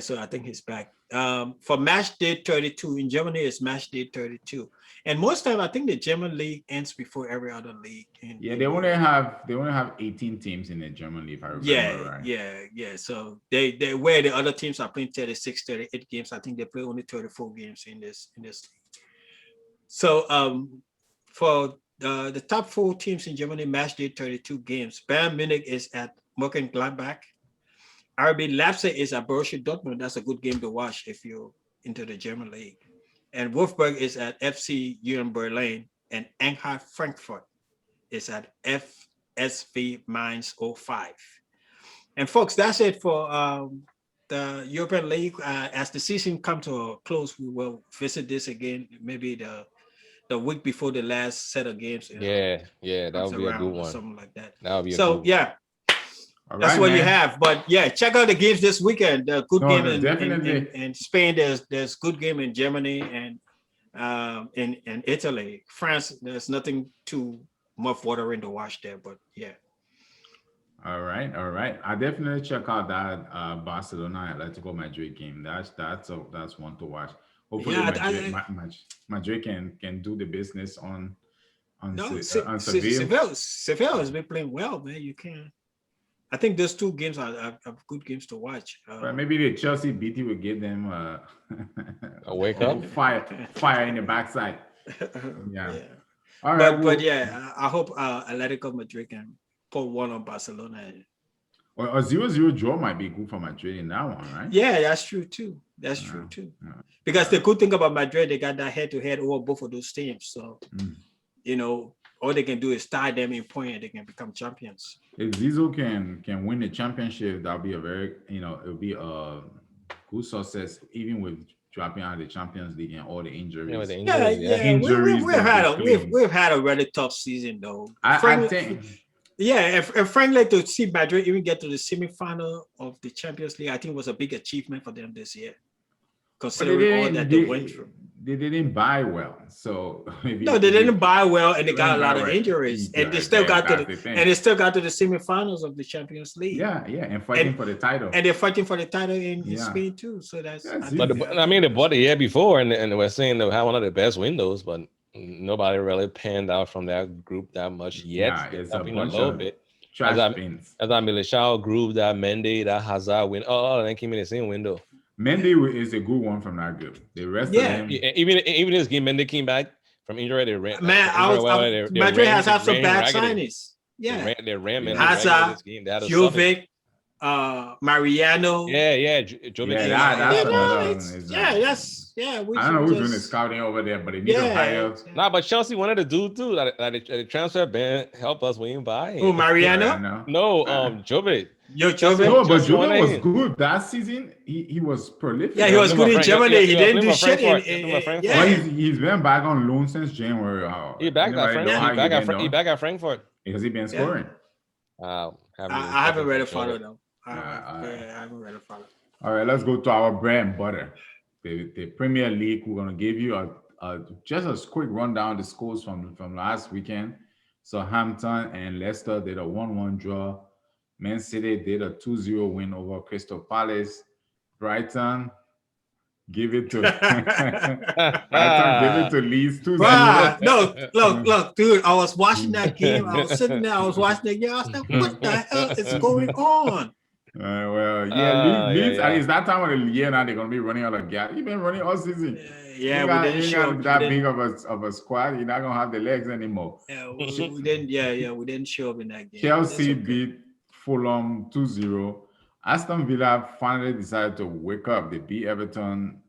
So I think he's back. For match day 32 in Germany, it's match day 32, and most time I think the German league ends before every other league. They only have 18 teams in the German league. If I remember right. Yeah. So they where the other teams are playing 36, 38 games. I think they play only 34 games in this league. So for the top 4 teams in Germany, match day 32 games. Bayern Munich is at Mönchengladbach. RB Leipzig is at Borussia Dortmund. That's a good game to watch if you're into the German league. And Wolfsburg is at FC Union Berlin, and Eintracht Frankfurt is at SV Mines 05. And folks, that's it for the European League. As the season comes to a close, we will visit this again, maybe the week before the last set of games. Yeah, that would be a good one. Something like that. That would be so. Yeah, all that's right, what man. you have. But yeah, check out the games this weekend. The good game in Spain. There's good game in Germany and in Italy. France, there's nothing too much water in to watch there. But yeah. All right. I definitely check out that Barcelona Atletico Madrid game. That's one to watch. Hopefully, Madrid can do the business on Seville. Seville has been playing well, man. You can. I think those two games are good games to watch. But maybe the Chelsea BT will give them a wake up, fire in the backside. Yeah. All right. But yeah, I hope Atletico Madrid can put one on Barcelona. Well, a 0-0 draw might be good for Madrid in that one, right? Yeah, that's true too. Because the good thing about Madrid, they got that head-to-head over both of those teams. So, all they can do is tie them in point and they can become champions. If Zizou can win the championship, that'll be it'll be a good success, even with dropping out of the Champions League and all the injuries. We've had a really tough season though. I think. Yeah, and frankly, to see Madrid even get to the semifinal of the Champions League, I think was a big achievement for them this year, considering all that they went through. They didn't buy well, so they didn't buy well, and they got a lot of injuries, and they still got to the semifinals of the Champions League. Yeah, and fighting for the title, and they're fighting for the title in Spain too. So that's. They bought the year before, and we're saying they had one of the best windows, but nobody really panned out from that group that much yet. Yeah, it's a little bit. Trash as bins. As Militao group, that Mendy, that Hazard win. They came in the same window. Mendy is a good one from that group. The rest of them, even this game, Mendy came back from injury. They ran. Madrid has had some bad signings. Yeah, they ran Hazard, Jovic, Mariano. I don't know who's doing the scouting over there, but they need to hire. But Chelsea wanted to do too. That the transfer ban help us win by. Oh, Mariano? No, Jovic. Jovic. No, but Jovic was good that season. He was prolific. Yeah, he was good in Germany. He didn't do shit he's been back on loan since January. He back at Frankfurt. Has he been scoring? I haven't read a photo though. I haven't read a photo. All right, let's go to our bread and butter. The Premier League. We're gonna give you just a quick rundown of the scores from last weekend. Southampton and Leicester did a 1-1 draw. Man City did a 2-0 win over Crystal Palace. Brighton give it to Leeds 2-0. No, look, dude. I was watching that game. I was sitting there. I was watching the game. I was like, what the hell is going on? Leeds. It's that time of the year now. They're gonna be running out of gas. You've been running all season. We didn't show that big of a squad. You're not gonna have the legs anymore. We didn't show up in that game. Chelsea beat Fulham 2-0. Aston Villa finally decided to wake up. They beat Everton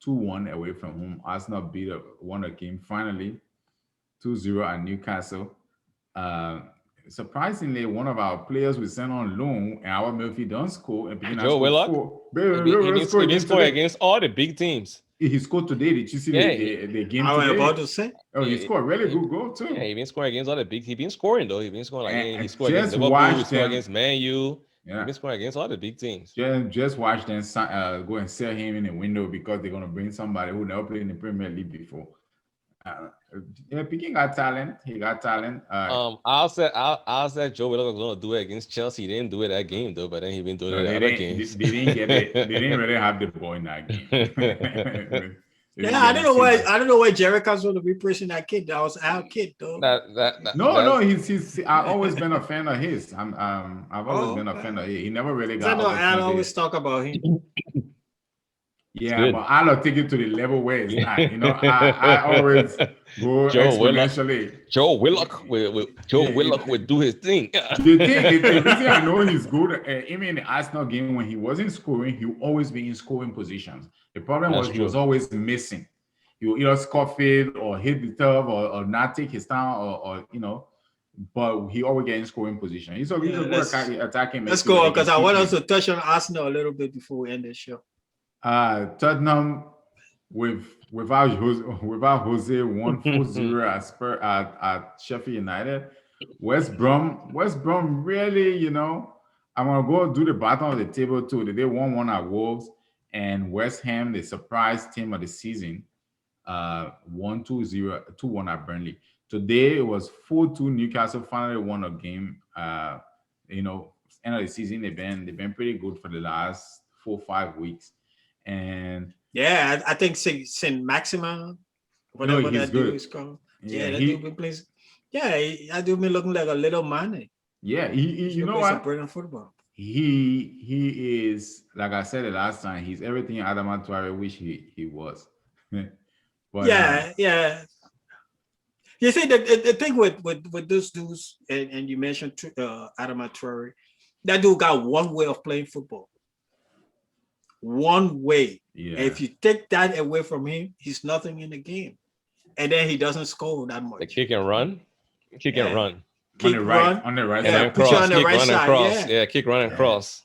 2-1 away from home. Arsenal won a game finally 2-0 at Newcastle. Surprisingly, one of our players we sent on loan, and our midfield don't score. And Joe Willock. He didn't score against all the big teams. He scored today. Did you see the game I was today? about to say. Oh, he scored a really good goal too. Yeah, he been scoring against all the big. He been scoring though. He been scoring he scored against Liverpool. He scored against Man U. Yeah. He been scoring against all the big teams. Just watch them go and sell him in the window because they're gonna bring somebody who never played in the Premier League before. Picking got talent. He got talent. I'll say Joe Willock was gonna do it against Chelsea. He didn't do it that game though, but then he been doing it other games. They didn't get it. They didn't really have the ball in that game. I don't know why Jerry comes to be pushing that kid. That was our kid though. He's I've always been a fan of his. I've always been a fan of his. He never really got. I always talk about him. Yeah, but I'll take it to the level where it's not. I always go exponentially. Joe Willock will do his thing. The reason I know he's good, even in the Arsenal game when he wasn't scoring, he would always be in scoring positions. The problem was he was always missing. He would either score field or hit the turf or not take his time or but he always gets in scoring position. He's a good attacking. Let's go because I want us to touch on Arsenal a little bit before we end the show. Tottenham without Jose 1-4-0 at Sheffield United. West Brom really, I'm gonna go do the bottom of the table too. They 1-1 at Wolves, and West Ham, the surprise team of the season, 1-2-0, 2-1 at Burnley. Today it was 4-2. Newcastle finally won a game. End of the season they've been pretty good for the last 4-5 weeks. And yeah, I think Saint Maximin, whatever that dude is called. Yeah, that dude plays. Yeah, that dude been looking like a little man. Yeah, he you know what? Brilliant football. He is, like I said the last time, he's everything Adama Traore wish he was. But yeah. You see, the thing with those dudes, and you mentioned Adama Traore, that dude got one way of playing football. One way. Yeah. If you take that away from him, he's nothing in the game. And then he doesn't score that much. The kick and run. On the right and side. Then cross. On the kick, right run, side. And cross. Yeah, kick, run, and cross.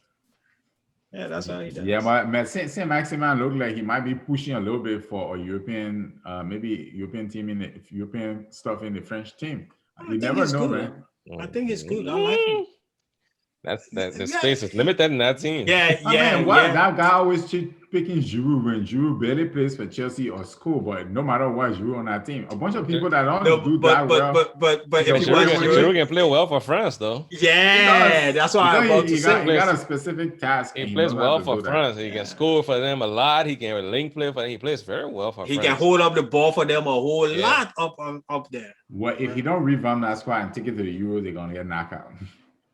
Yeah, that's how he does. Yeah, but Saint Maximin looked like he might be pushing a little bit for a European, maybe European team in European stuff in the French team. You never know, man. I think it's good. I like him. The space is limited in that team. That guy always picking Giroud when Giroud barely plays for Chelsea or school, but no matter what, Giroud on that team. A bunch of people that don't do that well. But if Giroud can play well for France, though. Yeah, that's what I'm about to say. He got a specific task. He plays well for France. He can score for them a lot. He can link play for them. He plays very well for France. He can hold up the ball for them a whole lot up there. Well, if he don't revamp that squad and take it to the Euro, they're gonna get knocked out.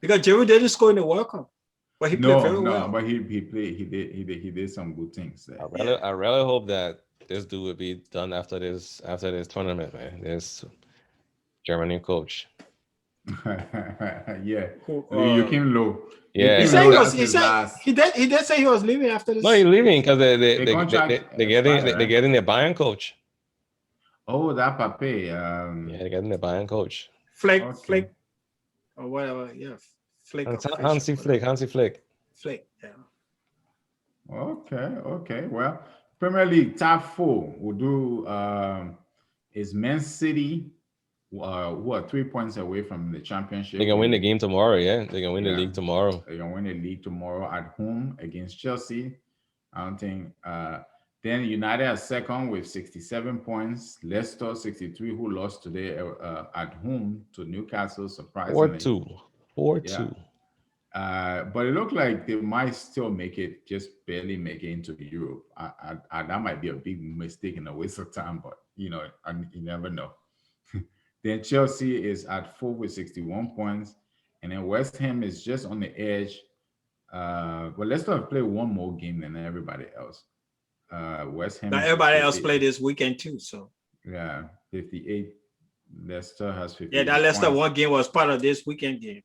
Because Giroud didn't score in the World Cup, but he played very well. But he did some good things there. I really hope that this dude will be done after this tournament, man. This Germany coach. Yeah, you came low. Yeah, he did say he was leaving after this. No, he's leaving because they're getting their Bayern coach. Oh, that Pape. They're getting the Bayern coach. Flick. Or whatever, yeah. Hansi Flick, yeah. Okay. Well, Premier League top 4 will do is Man City, who are 3 points away from the championship. They can win the game tomorrow, yeah. They can win the league tomorrow. They can win the league tomorrow at home against Chelsea. I don't think. Then United are second with 67 points. Leicester 63, who lost today at home to Newcastle, surprisingly. 4-2. But it looked like they might still make it, just barely make it into Europe. That might be a big mistake and a waste of time, but you never know. Then Chelsea is at 4 with 61 points, and then West Ham is just on the edge. But Leicester have played one more game than everybody else. West Ham. Now everybody else played this weekend too, so 58. Leicester has 58. Yeah, that Leicester one game was part of this weekend game.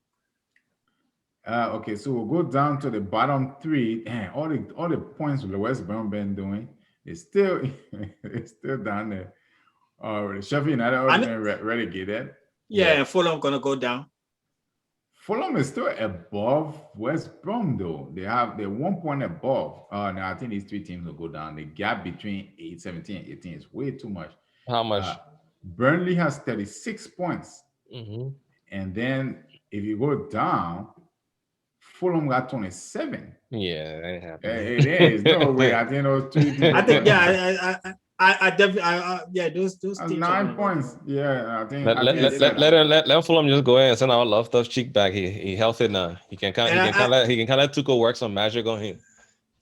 Okay, so we'll go down to the bottom 3, and all the points the West Brom been doing is still down there. Sheffield United already been relegated. Yeah, and Fulham gonna go down. Fulham is still above West Brom, though. They're 1 point above. Now I think these 3 teams will go down. The gap between 17 and 18 is way too much. How much? Burnley has 36 points. Mm-hmm. And then if you go down, Fulham got 27. Yeah, that ain't happening. There's no way. I think those 2 teams. I think, I definitely, those teams 9 points. Yeah, I think. Let Fulham just go ahead and send our Loftus Cheek back. He healthy now. He can kind of let Tuchel work some magic on him.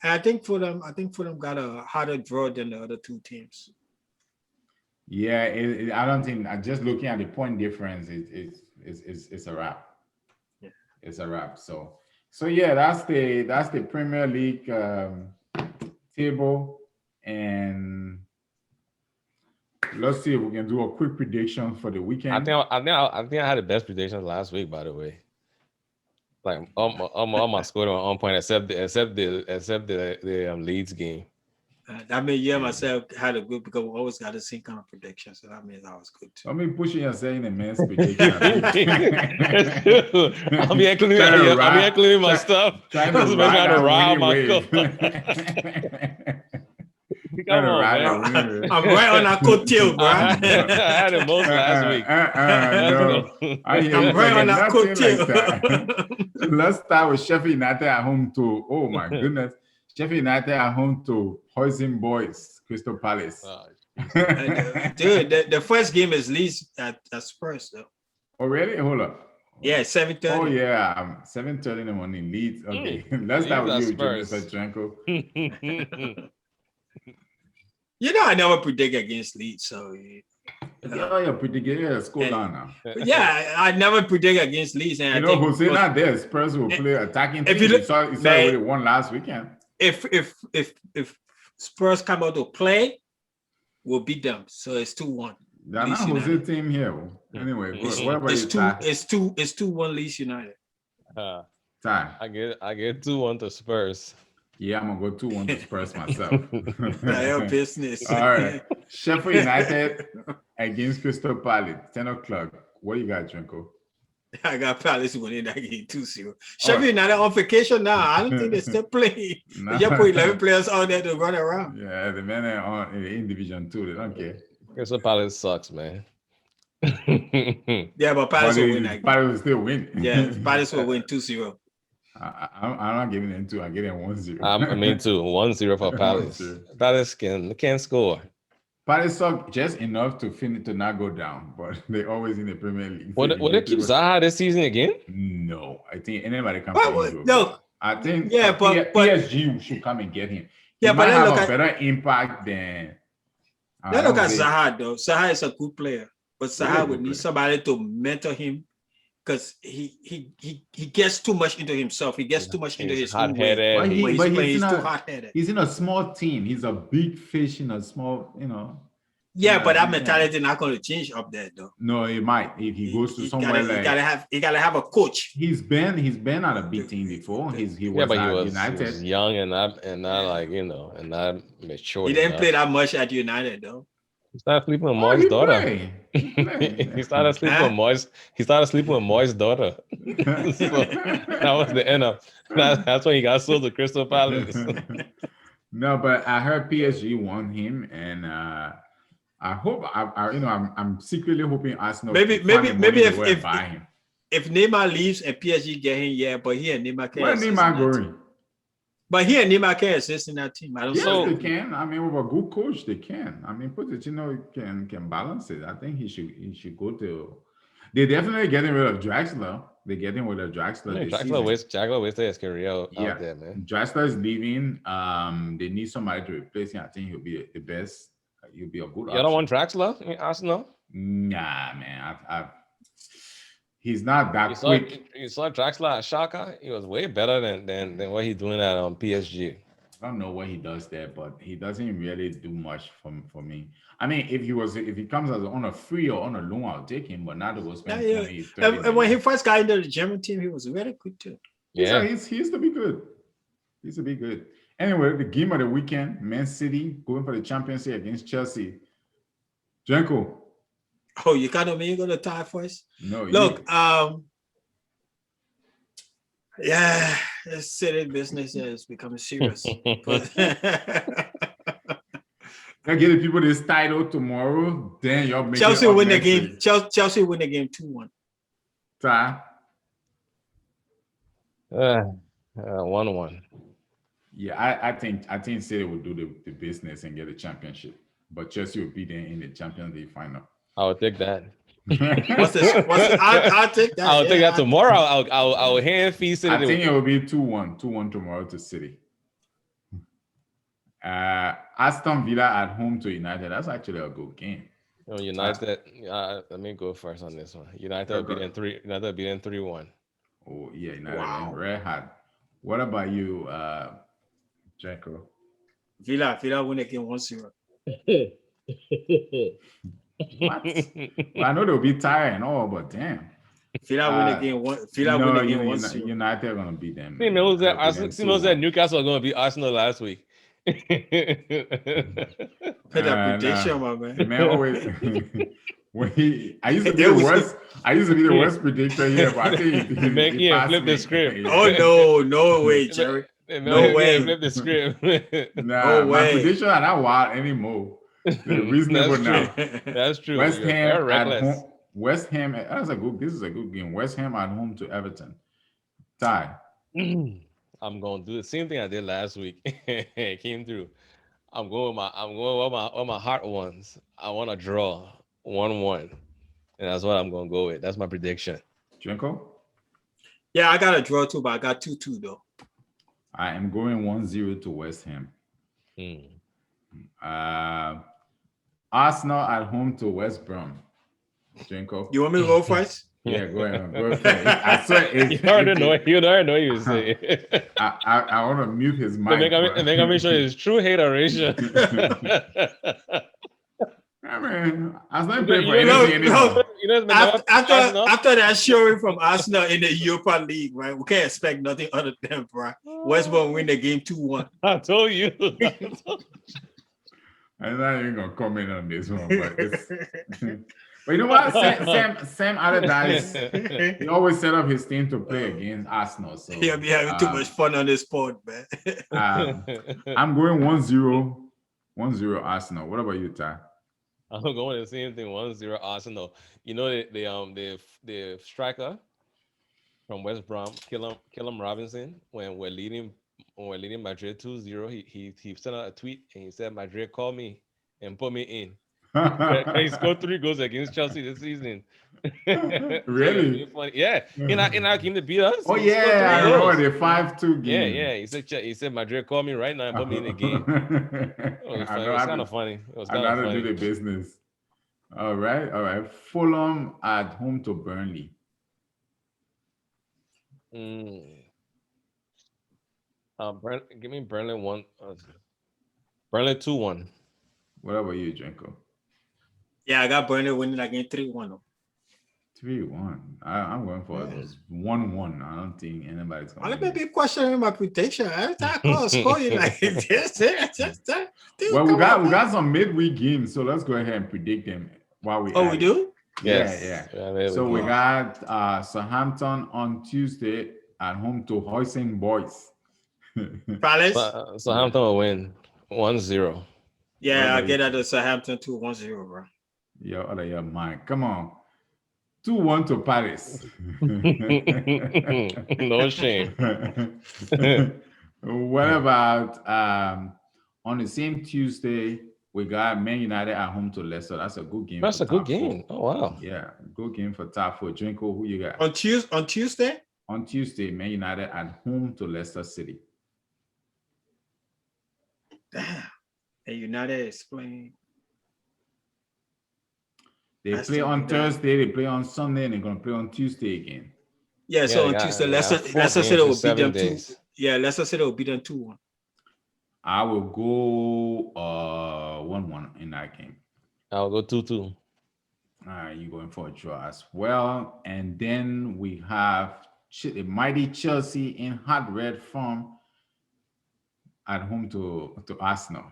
And I think Fulham got a harder draw than the other 2 teams. Yeah, I don't think. Just looking at the point difference, it's a wrap. Yeah, it's a wrap. So yeah, that's the Premier League table, and let's see if we can do a quick prediction for the weekend. I think I had the best predictions last week, by the way. Like all my score on point except the Leeds game. That means myself had a good because we always got the same kind of prediction. So that means I was good too. I mean, pushing yourself in a man's prediction. I'll be including my stuff. Trying to ride that winning wave. Come on, man. I'm right on that coattail, bro. I had it most last week. No. I'm right on that coattail. Let's start with Sheffield United at home to, oh my goodness. Sheffield United at home to Poison Boys, Crystal Palace. Dude, the first game is Leeds at Spurs, though. Oh, really? Hold up. Yeah, 7:30. Oh, yeah. 7:30 in the morning. Leeds. Okay. Let's start with you, Mr. Drinco. I never predict against Leeds, so... you're predicting score down now. Yeah, I never predict against Leeds. And Jose not there. Spurs will play attacking team. You saw already won last weekend. If Spurs come out to play, we'll beat them. So it's 2-1. They're not Jose team here. Anyway, what about it's 2-1 Leeds United. Time. I get 2-1 to Spurs. Yeah, I'm gonna go 2-1 to Spurs myself. Your business. All right. Sheffield United against Crystal Palace, 10 o'clock. What do you got, Drinko? I got Palace winning that game 2-0. Sheffield United on vacation now. I don't think they're still playing. They just put 11 players out there to run around. Yeah, the men are in Division 2. They don't care. Crystal Palace sucks, man. Yeah, but Palace will win that game. Palace will still win. Yeah, Palace will win 2-0. I'm not giving them 2. I'm getting 1-0. I mean 1-0 for Palace. Palace can't score. Palace suck just enough to not go down, but they're always in the Premier League. Would they keep Zaha this season again? No, I think anybody can. No, I think but PSG should come and get him. He might have a better impact than. Look at Zaha though. Zaha is a good player, but Zaha would need somebody to mentor him because he gets too much into himself. He gets too much into his own way. But he's too hot-headed. He's in a small team. He's a big fish in a small, Yeah, but that mentality not going to change up there, though. No, it might if he goes to somewhere he gotta have a coach. He's been at a big team before. He was United. He was young and not like and not mature. He didn't play that much at United, though. He started sleeping with Moy's daughter. He started sleeping with Moy's daughter. So that was the end of. That's when he got sold to Crystal Palace. No, but I heard PSG won him, and I hope I'm secretly hoping Arsenal maybe if Neymar leaves and PSG get him, but he and Neymar can't. Where Neymar going? But he and Neymar can't assist in that team. I don't know. They can. I mean, with a good coach, they can. I mean, Pochettino can balance it. I think he should go to. They're definitely getting rid of Draxler. They're getting rid of Draxler. Yeah, Draxler wasted his career out there, man. Draxler is leaving. They need somebody to replace him. I think he'll be the best. He'll be a good option. You don't want Draxler in Arsenal? Nah, man. He's not that quick. You saw Draxler at Schalke? He was way better than what he's doing at PSG. I don't know what he does there, but he doesn't really do much for me. I mean, if he comes as on a free or on a loan, I'll take him, but not to go spend 20, 30 and when he first got into the German team, he was very good too. Yeah, he used to be good. He used to be good. Anyway, the game of the weekend, Man City going for the championship against Chelsea. Drinko. Oh, you got me? You going to tie first? No. Look, yeah, this City business is becoming serious. I get the people this title tomorrow. Then y'all make Chelsea win the game. Chelsea win the game 2-1. Tie. 1-1. Yeah, I think City will do the business and get a championship, but Chelsea will be there in the Champions League final. I would take that. I'll take that. I'll take that tomorrow. I'll hand feed City. I think it will be 2-1 tomorrow to City. Aston Villa at home to United. That's actually a good game. United. Let me go first on this one. United beat them 3-1. Oh yeah, United red hot. What about you, Jacko? Villa win again 1-0. What? Well, I know they'll be tired and all, but damn. Villa win again 1-0. United are gonna beat them. He knows that Newcastle are gonna beat Arsenal last week. Put that prediction, my man. The man always. I used to be the worst. I used to be the worst predictor here, but I think he passed flip me. the script. Oh no way, Jerry. No way. Flip the script. Nah, my prediction are not wild anymore. They're reasonable now. That's true. West Ham at reckless. home. West Ham. This is a good game. West Ham at home to Everton. Tie. I'm gonna do the same thing I did last week. It came through. I'm going with my heart ones. I want to draw 1-1, and that's what I'm gonna go with. That's my prediction. Drinko? Yeah, I got a draw too, but I got 2-2 though. I am going 1-0 to West Ham. Arsenal at home to West Brom. Drinko? You want me to go first? Yeah, go ahead. Go ahead. I swear, you already know you say. I want to mute his mic. Make sure it's true hateration. I mean, I was not paying for anything anymore. After that showing from Arsenal in the Europa League, right? We can't expect nothing other than, bro. West Brom win the game 2-1. I told you. I'm not even gonna comment on this one, but it's. But you know what? Sam Allardyce, he always set up his team to play against Arsenal. So he'll be having too much fun on this pod, man. I'm going 1-0 Arsenal. What about you, Ty? I'm going the same thing, 1-0 Arsenal. You know the striker from West Brom, Callum Robinson, when we're leading Madrid 2-0, he sent out a tweet and he said, Madrid, call me and put me in. He scored 3 goals against Chelsea this season. Really? Yeah. In our game to beat us. Oh yeah, I remember the 5-2 game. Yeah. He said Madrid, call me right now and put me in the game. It was kind of funny. It was kind of funny. Do the business. All right. Fulham at home to Burnley. Give me Burnley 1. Burnley 2-1. What about you, Drinko? Yeah, I got Burnley winning again 3-1. 3-1. I'm going for 1-1. I don't think anybody's going to. Let me be questioning my prediction. Every time I call a score, you like this. Well, we got some midweek games, so let's go ahead and predict them while we. Oh, we do? Yes. Yeah. So we got Southampton on Tuesday at home to Hoysing Boys. Palace. Southampton will win 1-0. Yeah, I get out of Southampton 2-1-0, bro. You're out of your mind. Come on. 2-1 to Paris. No shame. What about on the same Tuesday, we got Man United at home to Leicester. That's a good game. That's a good game. Oh, wow. Yeah, good game for top 4. Drinko, who you got? On Tuesday? On Tuesday, Man United at home to Leicester City. Damn. And United is playing. They play on Thursday, they play on Sunday, and they're going to play on Tuesday again. Yeah, so on Tuesday, Leicester City will beat them 2. Yeah, Leicester City will beat them 2-1. I will go 1-1 in that game. I'll go 2-2. All right, you're going for a draw as well. And then we have the mighty Chelsea in hot red form at home to Arsenal.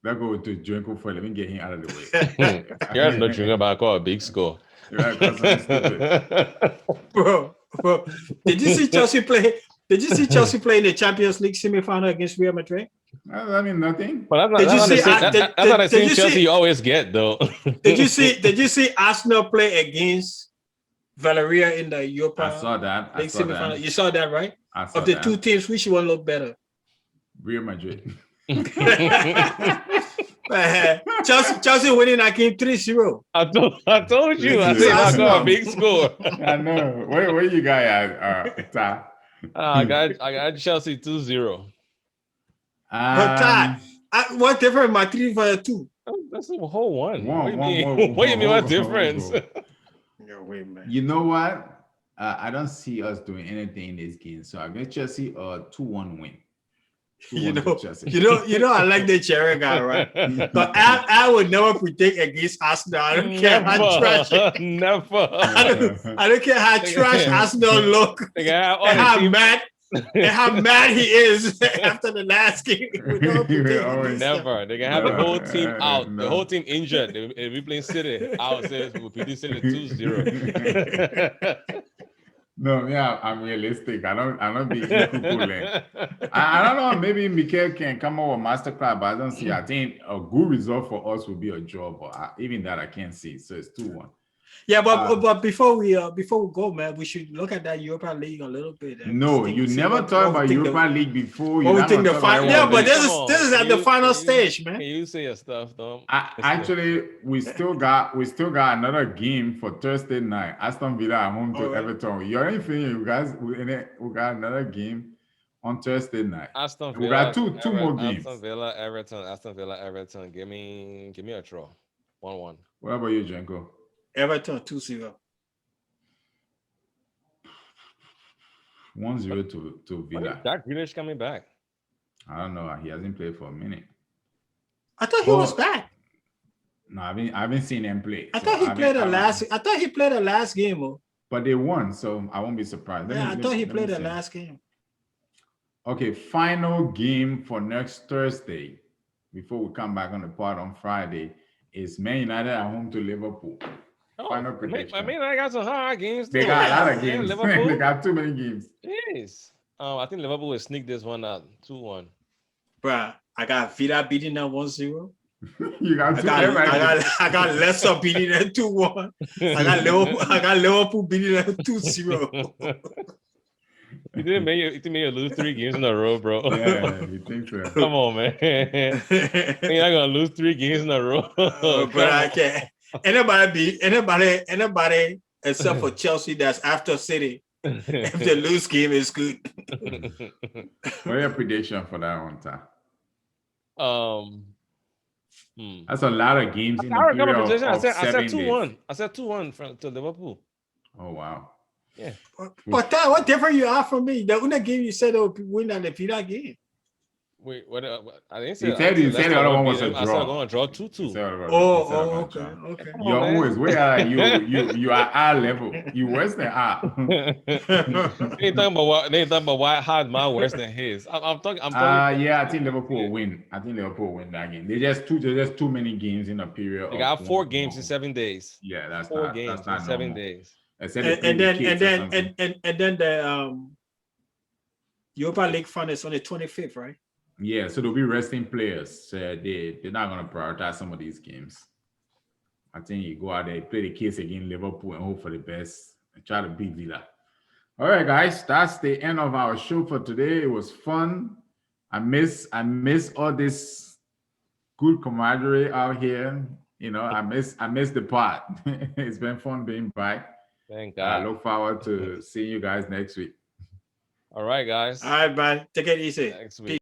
Let's go to Drinko for. Let me get him out of the way. You're not drinking about a big score. Bro, did you see Chelsea play? Did you see Chelsea play in the Champions League semi-final against Real Madrid? I mean nothing. But that's what I think Chelsea always get though. Did you see Arsenal play against Valeria in the Europa? I saw that. Semi-final? You saw that, right? I saw of the that. 2 teams, which one look better? Real Madrid. Chelsea winning that game 3-0. I told you. I said I got a big score. I know. Where you got at, Ty? I got Chelsea 2-0. What difference my 3 for 2? That's a whole one. What do you mean? What difference? You know what? I don't see us doing anything in this game, so I get Chelsea a 2-1 win. You know, I like the cherry guy, right? But I would never predict against Arsenal. I don't care how trash. Never. I don't care how trash Arsenal look. And how and how mad he is after the last game. Never. They can have the whole team out. The whole team injured. They be playing City out. Says we'll be City 2-0. No, yeah, I'm realistic. I don't be equal. I don't know. Maybe Mikel can come up with masterclass, but I don't see. I think a good result for us would be a draw, but even that I can't see. So it's 2-1. Yeah, but before we go, man, we should look at that Europa League a little bit. No, you never talked about Europa League before. What we think the final? Yeah, but this is at the final stage, man. Can you say your stuff, though? Actually, we still got another game for Thursday night. Aston Villa at home to Everton. You're anything, you guys? We got another game on Thursday night. Aston Villa. We got two more games. Aston Villa, Everton. Give me a draw. 1-1. What about you, Drinco? Everton 2-0. 1-0 to Villa. Jack Grealish coming back. I don't know. He hasn't played for a minute. I thought he was back. No, I haven't seen him play. I thought he played the last game. Oh. But they won, so I won't be surprised. I thought he played the last game. Okay, final game for next Thursday, before we come back on the pod on Friday, is Man United at home to Liverpool. Final prediction. I mean, I got some hard games. They got a lot of games. They got too many games. Yes. I think Liverpool will sneak this one out. 2-1. Bruh, I got Villa beating them 1-0. You got I got Leicester beating them 2-1. I got Liverpool beating them 2-0. You didn't make you lose 3 games in a row, bro. Yeah, you think so. Come on, man. You're not gonna lose 3 games in a row. But I can't. Anybody except for Chelsea that's after City. If they lose game, it's good. What's your prediction for that one, Tom? That's a lot of games in the period of 7 days. I said 2-1 to Liverpool. Oh wow. Yeah. But that, what different you are from me? The other game you said they'll win on the Villa game. Wait, what? I didn't say. You said the other one was a draw. I said going to draw 2-2. Okay. You're always where you are our level. You worse than our. They ain't talking about why hard my worse than his. I'm talking. Yeah, I think Liverpool will win. I think Liverpool will win that game. There's just too many games in a period. They got 4 games in 7 days. Yeah, that's 4 games in 7 days. And then the Europa League fund is on the 25th, right? Yeah, so they'll be resting players. They're not going to prioritize some of these games. I think you go out there, play the case against Liverpool, and hope for the best and try to beat Villa. All right, guys, that's the end of our show for today. It was fun. I miss all this good camaraderie out here. You know, I miss the pod. It's been fun being back. Thank God. I look forward to seeing you guys next week. All right, guys. All right, bye. Take it easy. Next week.